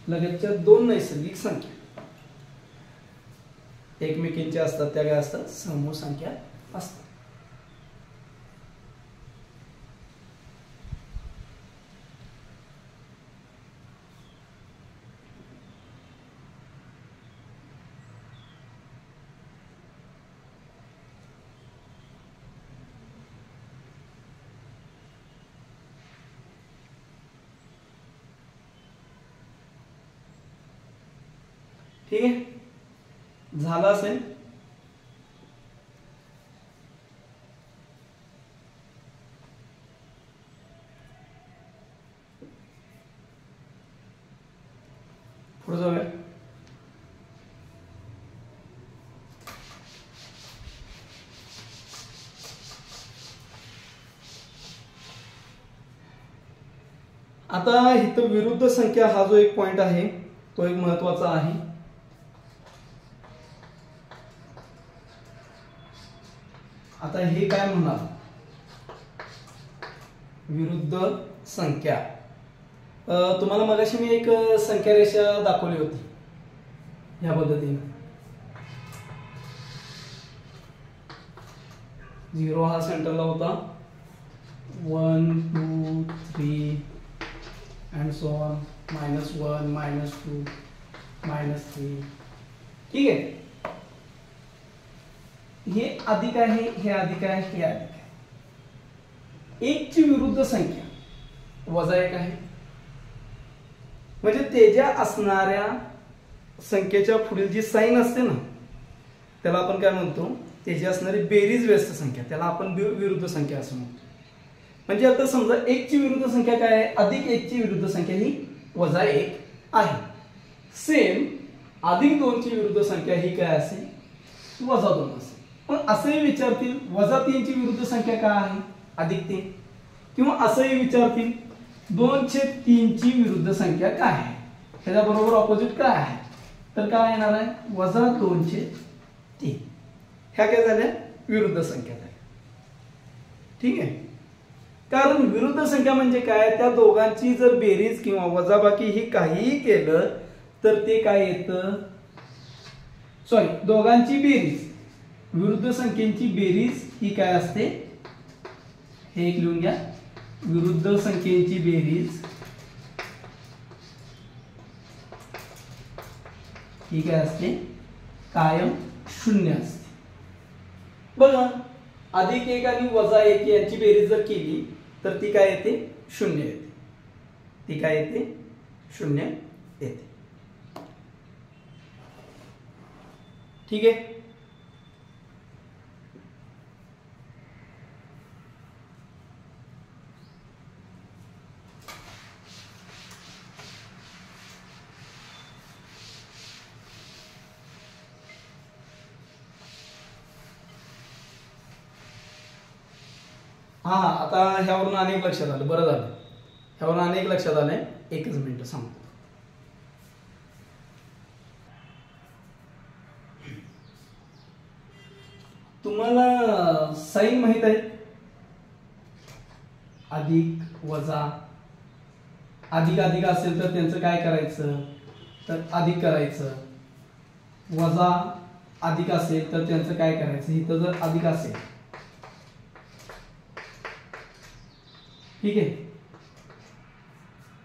लगतच्या दोन नैसर्गिक संख्या एकमेकींच्या असतात त्या काय असतात समूह संख्या असतात. ठीक आहे, झालं असेल. पुढे जाऊया. आता इथं विरुद्ध संख्या हा जो एक पॉइंट आहे तो एक महत्वाचा आहे. आता हे काय म्हणणार विरुद्ध संख्या. तुम्हाला मगाशी मी एक संख्या रेषा दाखवली होती या पद्धतीने. 0 हा सेंटरला होता, 1 2 3 अँड सो ऑन, -1 -2 -3. ठीक आहे, हे अधिक आहे, हे अधिक आहे, हे अधिक आहे. एक ची विरुद्ध संख्या वजा 1 आहे. म्हणजे तेजा असणाऱ्या संख्येच्या पुढील जी साइन असते ना त्याला आपण काय म्हणतो, तेजी असणारी बेरीज व्यस्त संख्या त्याला आपण विरुद्ध संख्या असं म्हणतो. म्हणजे आता समजा 1 ची विरुद्ध संख्या काय आहे, अधिक 1 ची विरुद्ध संख्या ही वजा 1 आहे. सेम अधिक 2 ची विरुद्ध संख्या ही काय असेल, वजा 2 असेल. पण असंही विचारतील वजा 3 ची विरुद्ध संख्या काय आहे, अधिक 3. किंवा असंही विचारतील 2/3 ची विरुद्ध संख्या काय आहे, त्याच्या बरोबर ऑपोजिट काय आहे, तर काय येणार आहे वजा 2/3. ह्या काय झाल्या विरुद्ध संख्या झाल्या. ठीक आहे, कारण विरुद्ध संख्या म्हणजे काय, त्या दोघांची जर बेरीज किंवा वजाबाकी ही काहीही केलं तर ते काय येतं, सॉरी दोघांची बेरीज विरुद्ध संख्येची बेरीज ही काय असते, हे एक लिहून घ्या. विरुद्ध संख्येची बेरीज ही काय असते, कायम 0 असते. बघा अधिक 1 आणि वजा 1 यांची बेरीज जर केली तर ती काय येते 0 येते. ती काय येते 0 येते. ठीक आहे, हा आता ह्यावरून अनेक लक्षात आलं, बरं झालं ह्यावरून अनेक लक्षात आलंय. एकच मिनिट सांगतो. तुम्हाला साइन माहित आहे, अधिक वजा. अधिक अधिक असेल तर त्यांचं काय करायचं, तर अधिक करायचं. वजा अधिक असेल तर त्यांचं काय करायचं, इथं जर अधिक असेल ठीक आहे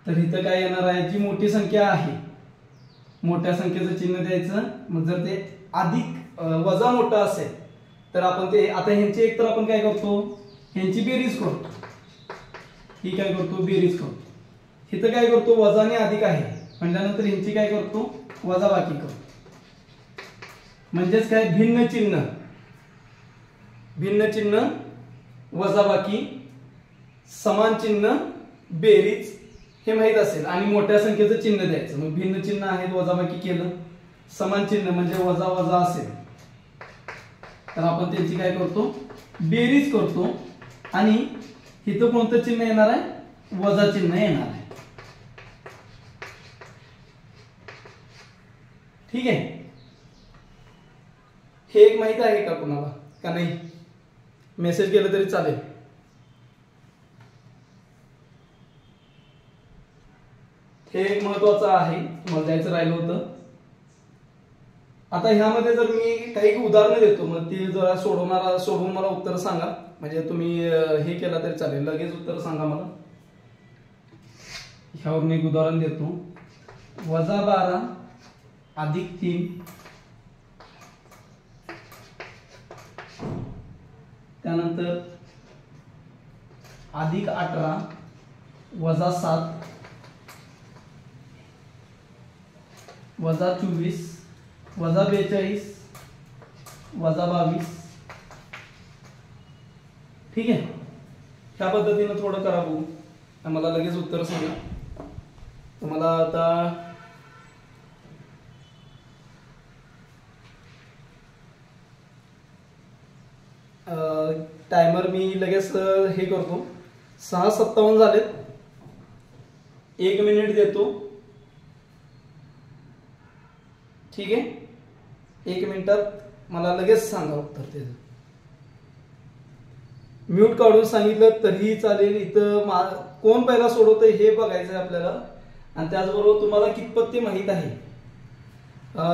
तर इथं काय येणार आहे, जी मोठी संख्या आहे मोठ्या संख्येचं चिन्ह द्यायचं. मग जर ते अधिक वजा मोठा असेल तर आपण ते आता ह्यांची एक तर आपण काय करतो, ह्यांची बेरीज करतो. ही काय करतो, बेरीज करतो. इथं काय करतो, वजा आणि अधिक आहे म्हटल्यानंतर ह्यांची काय करतो, वजाबाकी करतो. म्हणजेच काय, भिन्न चिन्ह, भिन्न चिन्ह वजाबाकी, समान चिन्ह बेरीज हे माहित असेल आणि मोठ्या संख्येचं चिन्ह द्यायचं. मग भिन्न चिन्ह आहे वजाबाकी केलं, समान चिन्ह म्हणजे वजा वजा असेल तर आपण त्यांची काय करतो, बेरीज करतो. आणि इथं कोणतं चिन्ह येणार आहे, वजा चिन्ह येणार आहे. ठीक आहे, हे एक माहित आहे का कुणाला, का नाही, मेसेज केलं तरी चालेल. हे एक महत्वाचं आहे, मला द्यायचं राहिलं होतं. आता ह्यामध्ये जर मी काही उदाहरणं देतो, मग ती जरा सोडवून मला उत्तर सांगा. म्हणजे तुम्ही हे केला तरी चालेल, लगेच उत्तर सांगा मला. ह्यावर मी एक उदाहरण देतो. -12 अधिक 3 त्यानंतर अधिक 18 वजा 7 वजा 24 वजा 42 वजा 22. ठीक आहे, त्या पद्धतीनं थोडं करा बघू, मला लगेच उत्तर सांगा. तुम्हाला आता टायमर मी लगेच हे करतो. 6:57 झालेत, 1 मिनिट देतो. ठीक आहे, 1 मिनिटात मला लगेच सांगा उत्तर त्याचं. म्यूट काढून सांगितलं तरीही चालेल. इथं कोण पहिला सोडवतंय हे बघायचं आहे आपल्याला, आणि त्याचबरोबर तुम्हाला कितपत ते माहीत आहे.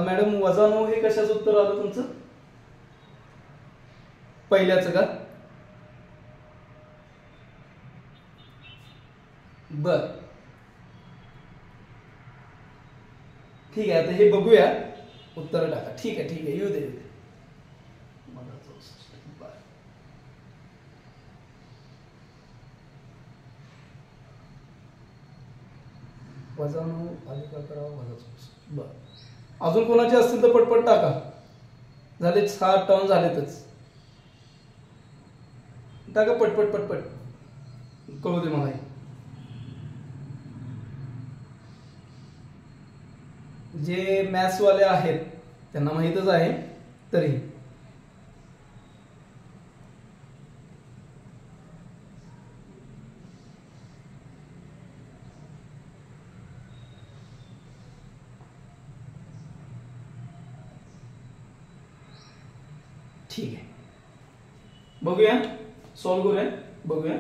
मॅडम -9 हे कशाचं उत्तर आलं तुमचं? पहिल्याचं का? बर, ठीक आहे. आता हे बघूया, उत्तर टाका. ठीक आहे, ठीक आहे, येऊ दे. -9 अधिक 11 वजा 64. बर, अजून कोणाचे असतील तर पटपट टाका. झाले 6:58 झालेतच. टाका पटपट पटपट, कळू दे मला. जे मॅथ्स वाले आहेत त्यांना माहीतच आहे तरी. ठीक आहे, बघूया, सॉल्व करूया, बघूया.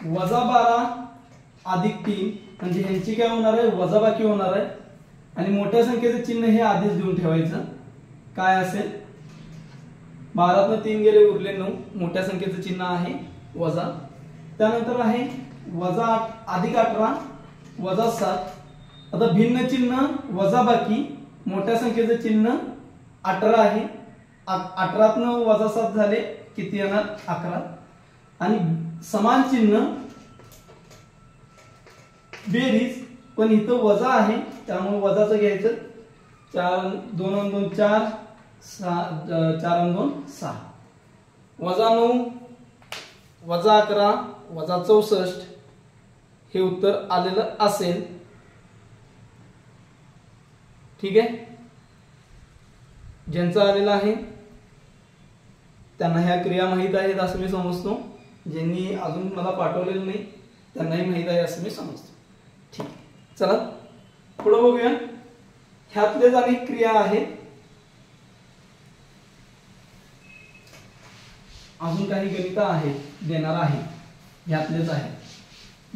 -12 अधिक 3 म्हणजे ह्यांची काय होणार आहे? वजाबाकी होणार आहे. आणि मोठ्या संख्येचे चिन्ह हे आधीच देऊन ठेवायचं. काय असेल? 12तनं 3 गेले, उरले 9. मोठ्या संख्येचं चिन्ह आहे वजा. त्यानंतर आहे -8 अधिक 18 वजा 7. आता भिन्न चिन्ह वजाबाकी, मोठ्या संख्येचं चिन्ह 18 आहे. 18तनं वजा 7 झाले, किती येणार? 11. आणि समान चिन्ह बेरीज, पण इथं वजा आहे त्यामुळे वजाचं घ्यायचं. 4 2 आणि 2 4 4 आणि 2 6. -9 वजा 11 वजा 64 हे उत्तर आलेलं असेल. ठीक आहे, ज्यांचं आलेलं आहे त्यांना ह्या क्रिया माहीत आहेत असं मी समजतो. ज्यांनी अजून मला पाठवलेलं नाही त्यांनाही माहीत आहे असं मी समजतो. ठीक, चला पुढे बघूया. ह्यातलेच अनेक क्रिया आहेत. अजून काही गणित आहेत देणार आहे, ह्यातलेच आहे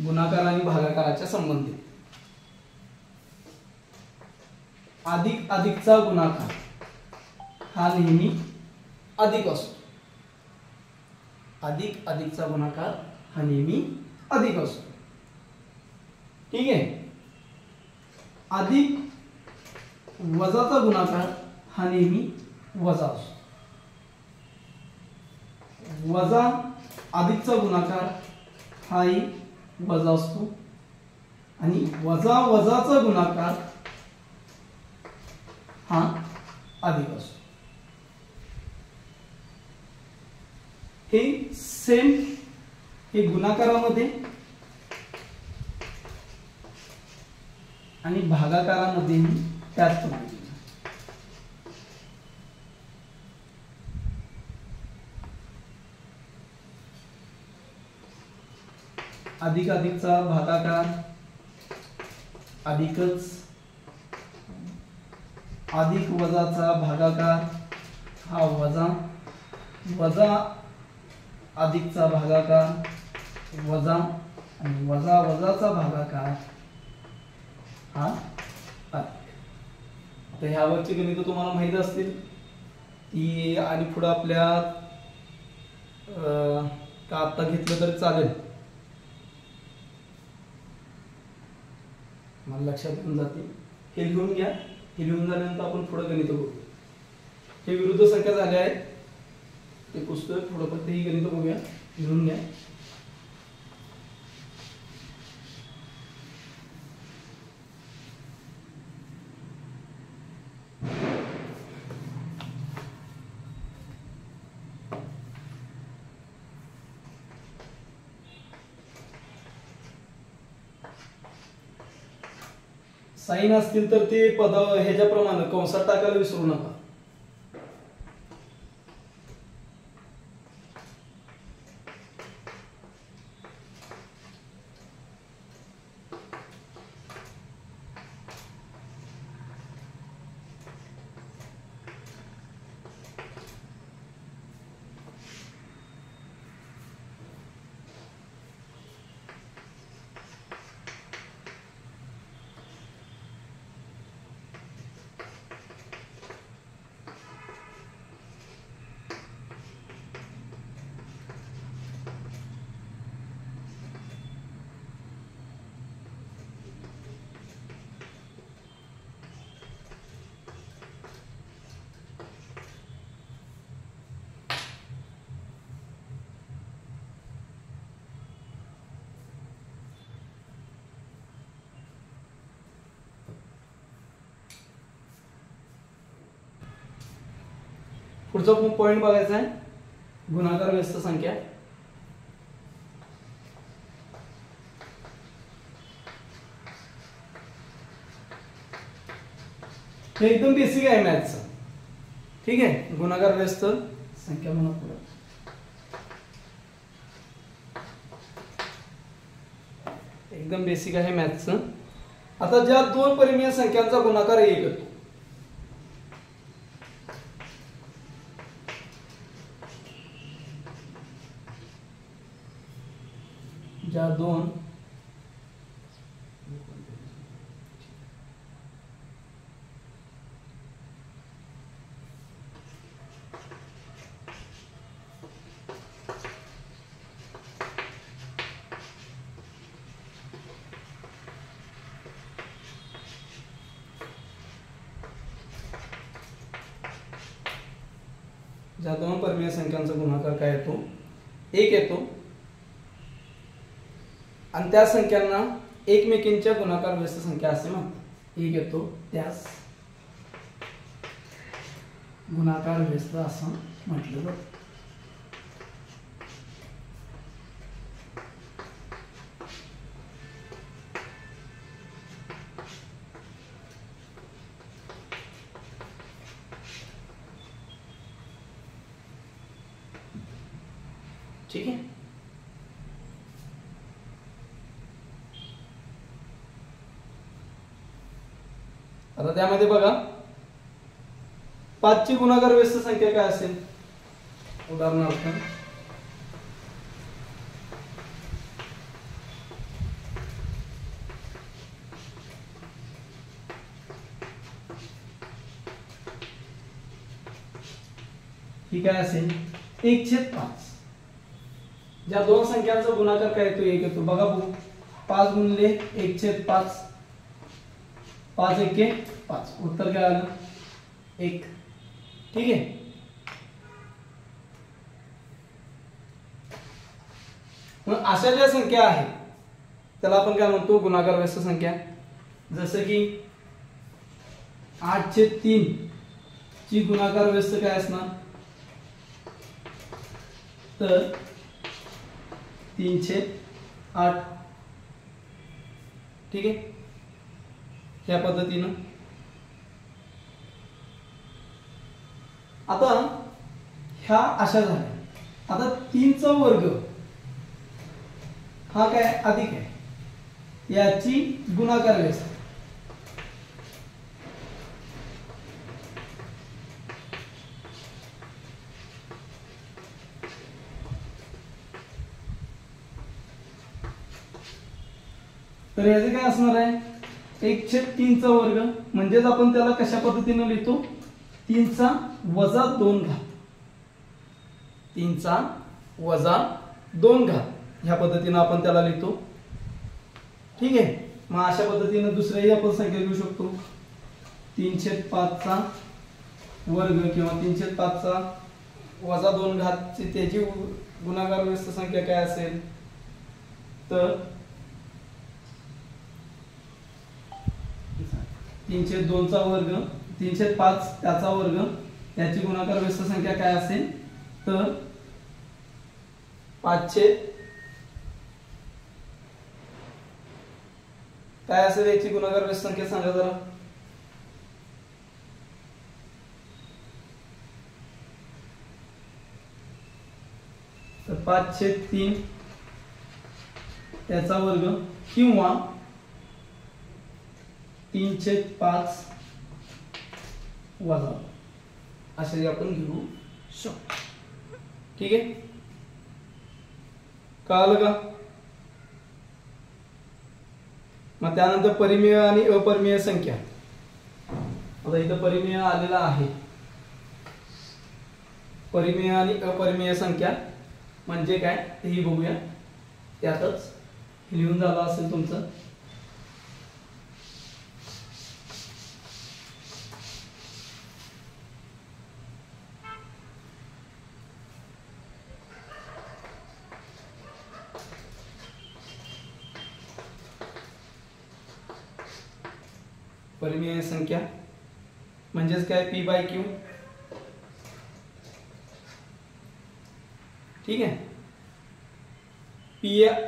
गुणाकार आणि भागाकाराच्या संबंधित. अधिक अधिकचा गुणाकार हा नेहमी अधिक असतो. अधिक अधिकचा गुणाकार हा नेहमी अधिक असतो. ठीक आहे, अधिक वजाचा गुणाकार हा नेहमी वजा असतो. वजा अधिकचा गुणाकार हाही वजा असतो. आणि वजा वजाचा गुणाकार हा अधिक असतो. हे सेम हे गुणाकारामध्ये आणि भागाकारामध्ये त्याच पद्धतीने. अधिक अधिकचा भागाकार अधिकच, अधिक वजाचा भागाकार हा वजा, वजा अधिकचा भागाकार वजा आणि वजा वजाचा भागाकार हा अधिक. आता ह्यावरची गणित तुम्हाला माहित असतील ती आणि पुढे आपल्या का आता घेतलं तर चालेल, मला लक्षात येऊन जाते. हे लिहून घ्या. हे लिहून झाल्यानंतर आपण पुढे गणित बघू. हे विरुद्ध संख्या झाल्या आहेत ते पुस्तक थोडं फक्त ही गणित बघूया. लिहून घ्या. साईन असतील तर ते पद ह्याच्याप्रमाणे कंसात टाकायला विसरू नका. पुढचा पॉइंट बघायचा आहे गुणाकार व्यस्त संख्या. हे एकदम बेसिक आहे मॅथ्सचं. ठीक आहे. गुणाकार व्यस्त संख्या म्हणा पुढे. एकदम बेसिक आहे मॅथ्सचं. आता ज्या दोन परिमेय संख्यांचा गुणाकार एक येतो, ज्या दोन ज्या दोन परिमेय संख्यांचा गुणाकार काय येतो? एक येतो. आणि त्या संख्यांना एकमेकींच्या गुणाकार व्यस्त संख्या असे म्हणतात. एक येतो त्यास गुणाकार व्यस्त असं म्हटलं जातं. ठीक आहे. आता त्यामध्ये बघा 5 ची गुणाकार व्यस्त संख्या काय असेल? उदाहरणार्थ ही काय असेल? 1/5. ज्या दोन संख्यांचा गुणाकार काय येतो? 1 येतो. बघा बघू 5 गुणिले 1/5 5 एके 5. उत्तर काय आलं? 1. ठीक आहे. मग अशा ज्या संख्या आहेत त्याला आपण काय म्हणतो? गुणाकार व्यस्त संख्या. जसं की 8/3 ची गुणाकार व्यस्त काय असणार? तर 3/8. ठीक आहे. ह्या पद्धतीनं आता ह्या अशा झाल्या. आता 3चा वर्ग हा काय अधिक आहे, याची गुणाकार व्यस्त. तर याचे काय असणार आहे, 1/3चा वर्ग म्हणजेच आपण त्याला कशा पद्धतीने लिहितो, 3चा वजा 2 घात, 3चा वजा 2 घात ह्या पद्धतीने आपण त्याला लिहितो. ठीक आहे. मग अशा पद्धतीने दुसऱ्याही आपण संख्या लिहू शकतो, 3/5चा वर्ग किंवा 3/5चा वजा 2 घात त्याची गुणाकार व्यस्त संख्या काय असेल, तर 3/2चा वर्ग, 3/5 त्याचा वर्ग याची गुणाकार व्यस्त संख्या काय असेल, तर 5 काय असेल याची गुणाकार व्यस्त संख्या सांगा जरा. तर 5/3 त्याचा वर्ग किंवा 3/5 वजा असे आपण घेऊ शकतो. ठीक आहे, कळालं का. मग त्यानंतर परिमेय आणि अपरिमेय संख्या. आता इथं परिमेय आलेला आहे. परिमेय आणि अपरिमेय संख्या म्हणजे काय तेही बघूया. त्यातच लिहून झालं असेल तुमचं. परिमेय संख्या म्हणजेच काय, P/Q. ठीक आहे. P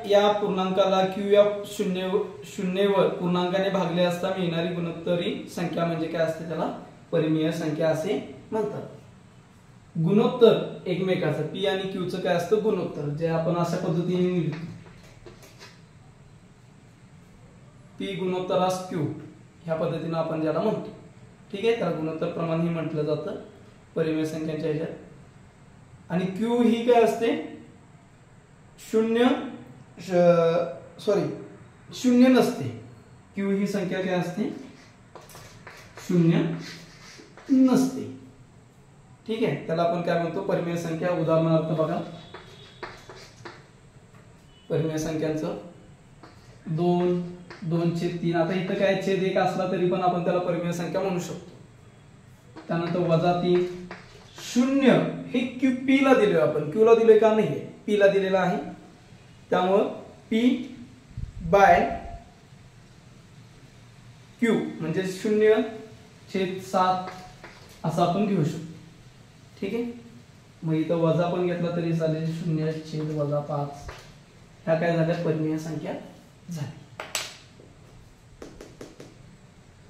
या पूर्णांकाला Q या शून्यवर पूर्णांकाने भागले असता मिळणारी गुणोत्तरी संख्या म्हणजे काय असते, त्याला परिमेय संख्या असे म्हणतात. गुणोत्तर एकमेकाचं P आणि Q चं काय असतं, गुणोत्तर, जे आपण अशा पद्धतीने लिहितो, P गुणोत्तरास Q ह्या पद्धतीने आपण ज्याला म्हणतो. ठीक आहे, त्याला गुणोत्तर प्रमाण ही म्हटलं जातं परिमेय संख्यांच्या ह्याच्यात. आणि Q ही काय असते, शून्य नसते. Q ही संख्या काय असते, शून्य नसते. ठीक आहे, त्याला आपण काय म्हणतो, परिमेय संख्या. उदाहरणार्थ बघा, परिमेय संख्यांचं 2, 2/3. आता इथं काय छेद 1 असला तरी पण आपण त्याला परिमेय संख्या म्हणू शकतो. त्यानंतर -3, 0 हे P ला दिले, आपण Q ला दिले का नाही, P ला दिलेला आहे, त्यामुळे P/Q म्हणजे 0/7 असं आपण घेऊ शकतो. ठीक आहे. मग इथं वजा पण घेतला तरी चालेल, 0/5 ह्या काय झाल्या, परिमेय संख्या झाली.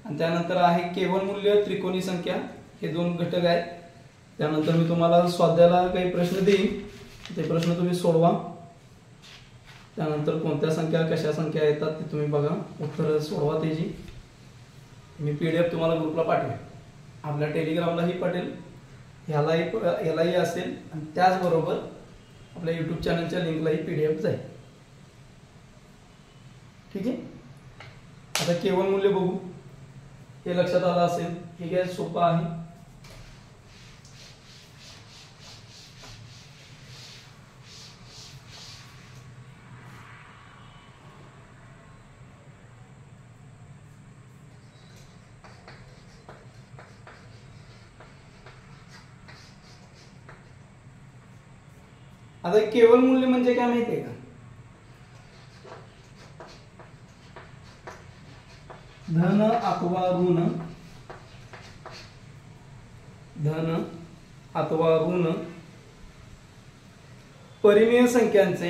आणि त्यानंतर आहे केवळ मूल्य, त्रिकोणी संख्या. हे 2 घटक आहेत. त्यानंतर मी तुम्हाला स्वाध्यायाला काही प्रश्न देईन, ते प्रश्न तुम्ही सोडवा. त्यानंतर कोणत्या संख्या कशा संख्या येतात ते तुम्ही बघा, उत्तर सोडवा त्याची. मी PDF तुम्हाला ग्रुपला पाठवेन, आपल्या टेलिग्रामलाही पाठवेल, ह्यालाही असेल, आणि त्याचबरोबर आपल्या YouTube चॅनलच्या लिंकलाही PDF जाईल. ठीक आहे. आता केवळ मूल्य बघू, हे लक्षात आलं असेल. हे काय सोपं आहे. आता केवळ मूल्य म्हणजे काय माहितीये का, धन अथवा ऋण, धन अथवा ऋण परिमेय संख्यांचे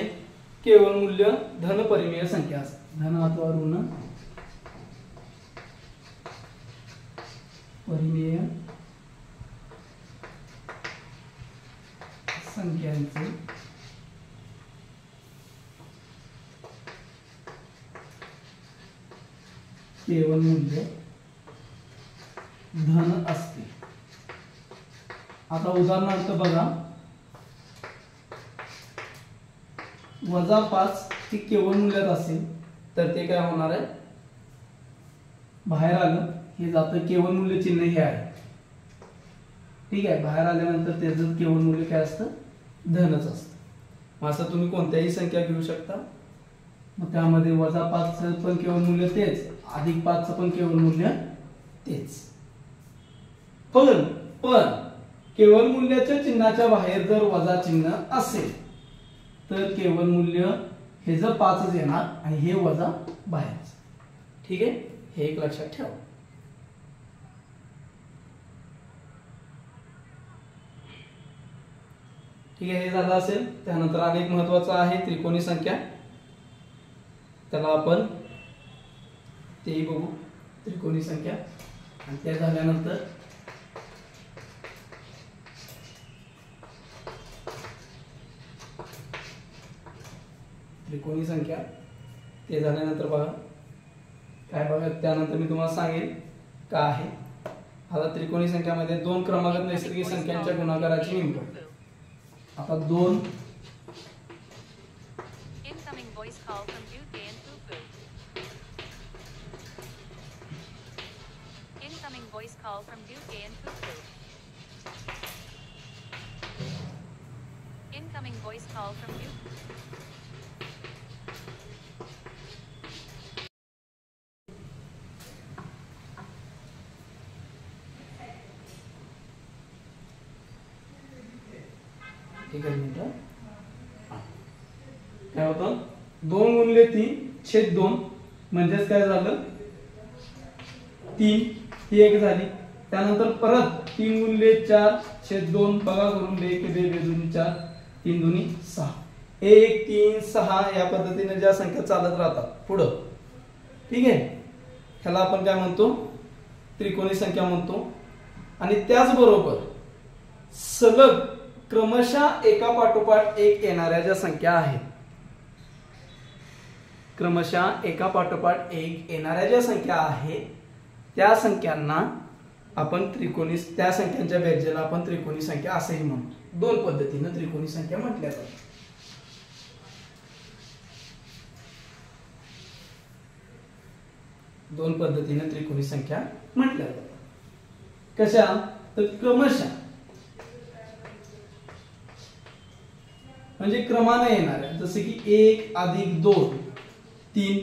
केवळ मूल्य धन परिमेय संख्या असते. धन अथवा ऋण परिमेय संख्यांचे केवळ मूल्य धन असते. आता उदाहरणार्थ बघा, -5 हे केवळ मूल्यात असेल तर ते काय होणार आहे, बाहेर आलं हे जातं केवळ मूल्य चिन्ह हे आहे, ठीक आहे. बाहेर आल्यानंतर त्याचं केवळ मूल्य काय असतं, धनच असतं. मग असं तुम्ही कोणत्याही संख्या घेऊ शकता, मग त्यामध्ये -5चं पण केवळ मूल्य तेच, +5चं पण केवळ मूल्य तेच. पण केवळ मूल्याच्या चिन्हाच्या बाहेर जर वजा चिन्ह असेल तर केवळ मूल्य हे जर 5च येणार आणि हे वजा बाहेरच, ठीक आहे. हे एक लक्षात ठेवा. ठीक आहे, हे झालं असेल. त्यानंतर अनेक महत्वाचं आहे त्रिकोणी संख्या, त्याला आपण तेही बघू, त्रिकोणी संख्या. आणि ते झाल्यानंतर त्रिकोणी संख्या, ते झाल्यानंतर बघा काय बघा, त्यानंतर मी तुम्हाला सांगेन का आहे. आता त्रिकोणी संख्यामध्ये 2 क्रमागत नैसर्गिक संख्यांच्या गुणाकाराची निवड. आता 2 Incoming voice call from UK and Fufu. Incoming voice call from UK and Fufu. Incoming voice call from UK. ठीक आहे मित्र, काय होतं 2 गुणिले 3/2 म्हणजेच काय झालं 3, ही एक झाली. त्यानंतर परत 3 गुणिले 4/2 बघा करून, 2 के 2 2 4 3 2 6, 1 3 6 या पद्धतीने ज्या संख्या चालत राहतात पुढं, ठीक आहे. ह्याला आपण काय म्हणतो, त्रिकोणी संख्या म्हणतो. आणि त्याचबरोबर सलग क्रमशः एका पाठोपाठ एक येणाऱ्या ज्या संख्या आहेत, क्रमशः एका पाठोपाठ एक येणाऱ्या ज्या संख्या आहेत त्या संख्यांना आपण त्रिकोणी, त्या संख्यांच्या बेरजेला आपण त्रिकोणी संख्या असेही म्हणतो. 2 पद्धतीने त्रिकोणी संख्या म्हटल्या जातात. दोन पद्धतीने त्रिकोणी संख्या म्हटल्या जातात. कशा, तर क्रमशः म्हणजे क्रमाने येणाऱ्या, जसे की 1 + 2 3,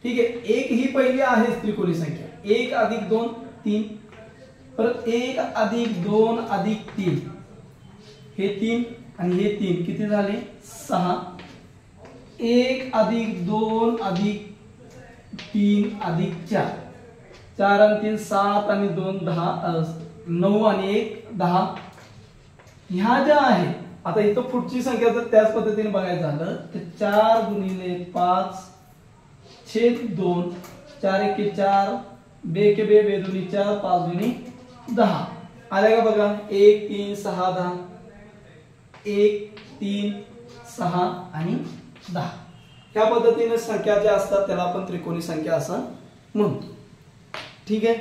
ठीक आहे. 1 ही पहिली आहे त्रिकोणी संख्या, 1 + 2 3, परत 1 + 2 + 3 हे 3 आणि हे 3 किती झाले 6. 1 + 2 + 3 + 4, 4 आणि 3 7 आणि 2 10, 9 आणि 1 10. ह्या ज्या आहेत, आता इथं पुढची संख्या जर त्याच पद्धतीने बघायचं झालं तर 4 × 5/2, 4 × 1 4, 2 × 2 2 4, 5 × 10 आले का बघा. 1 3 6 10, 1 3 6 आणि 10 ह्या पद्धतीने संख्या ज्या असतात त्याला आपण त्रिकोणी संख्या असं म्हणतो. ठीक आहे,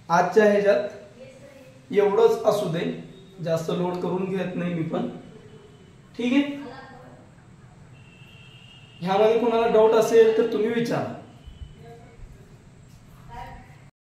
आजच्या ह्याच्यात एवढंच असू दे, जास्त लोड करून घेत नाही मी पण. ठीक आहे, ह्यामध्ये कोणाला डाऊट असेल तर तुम्ही विचारा.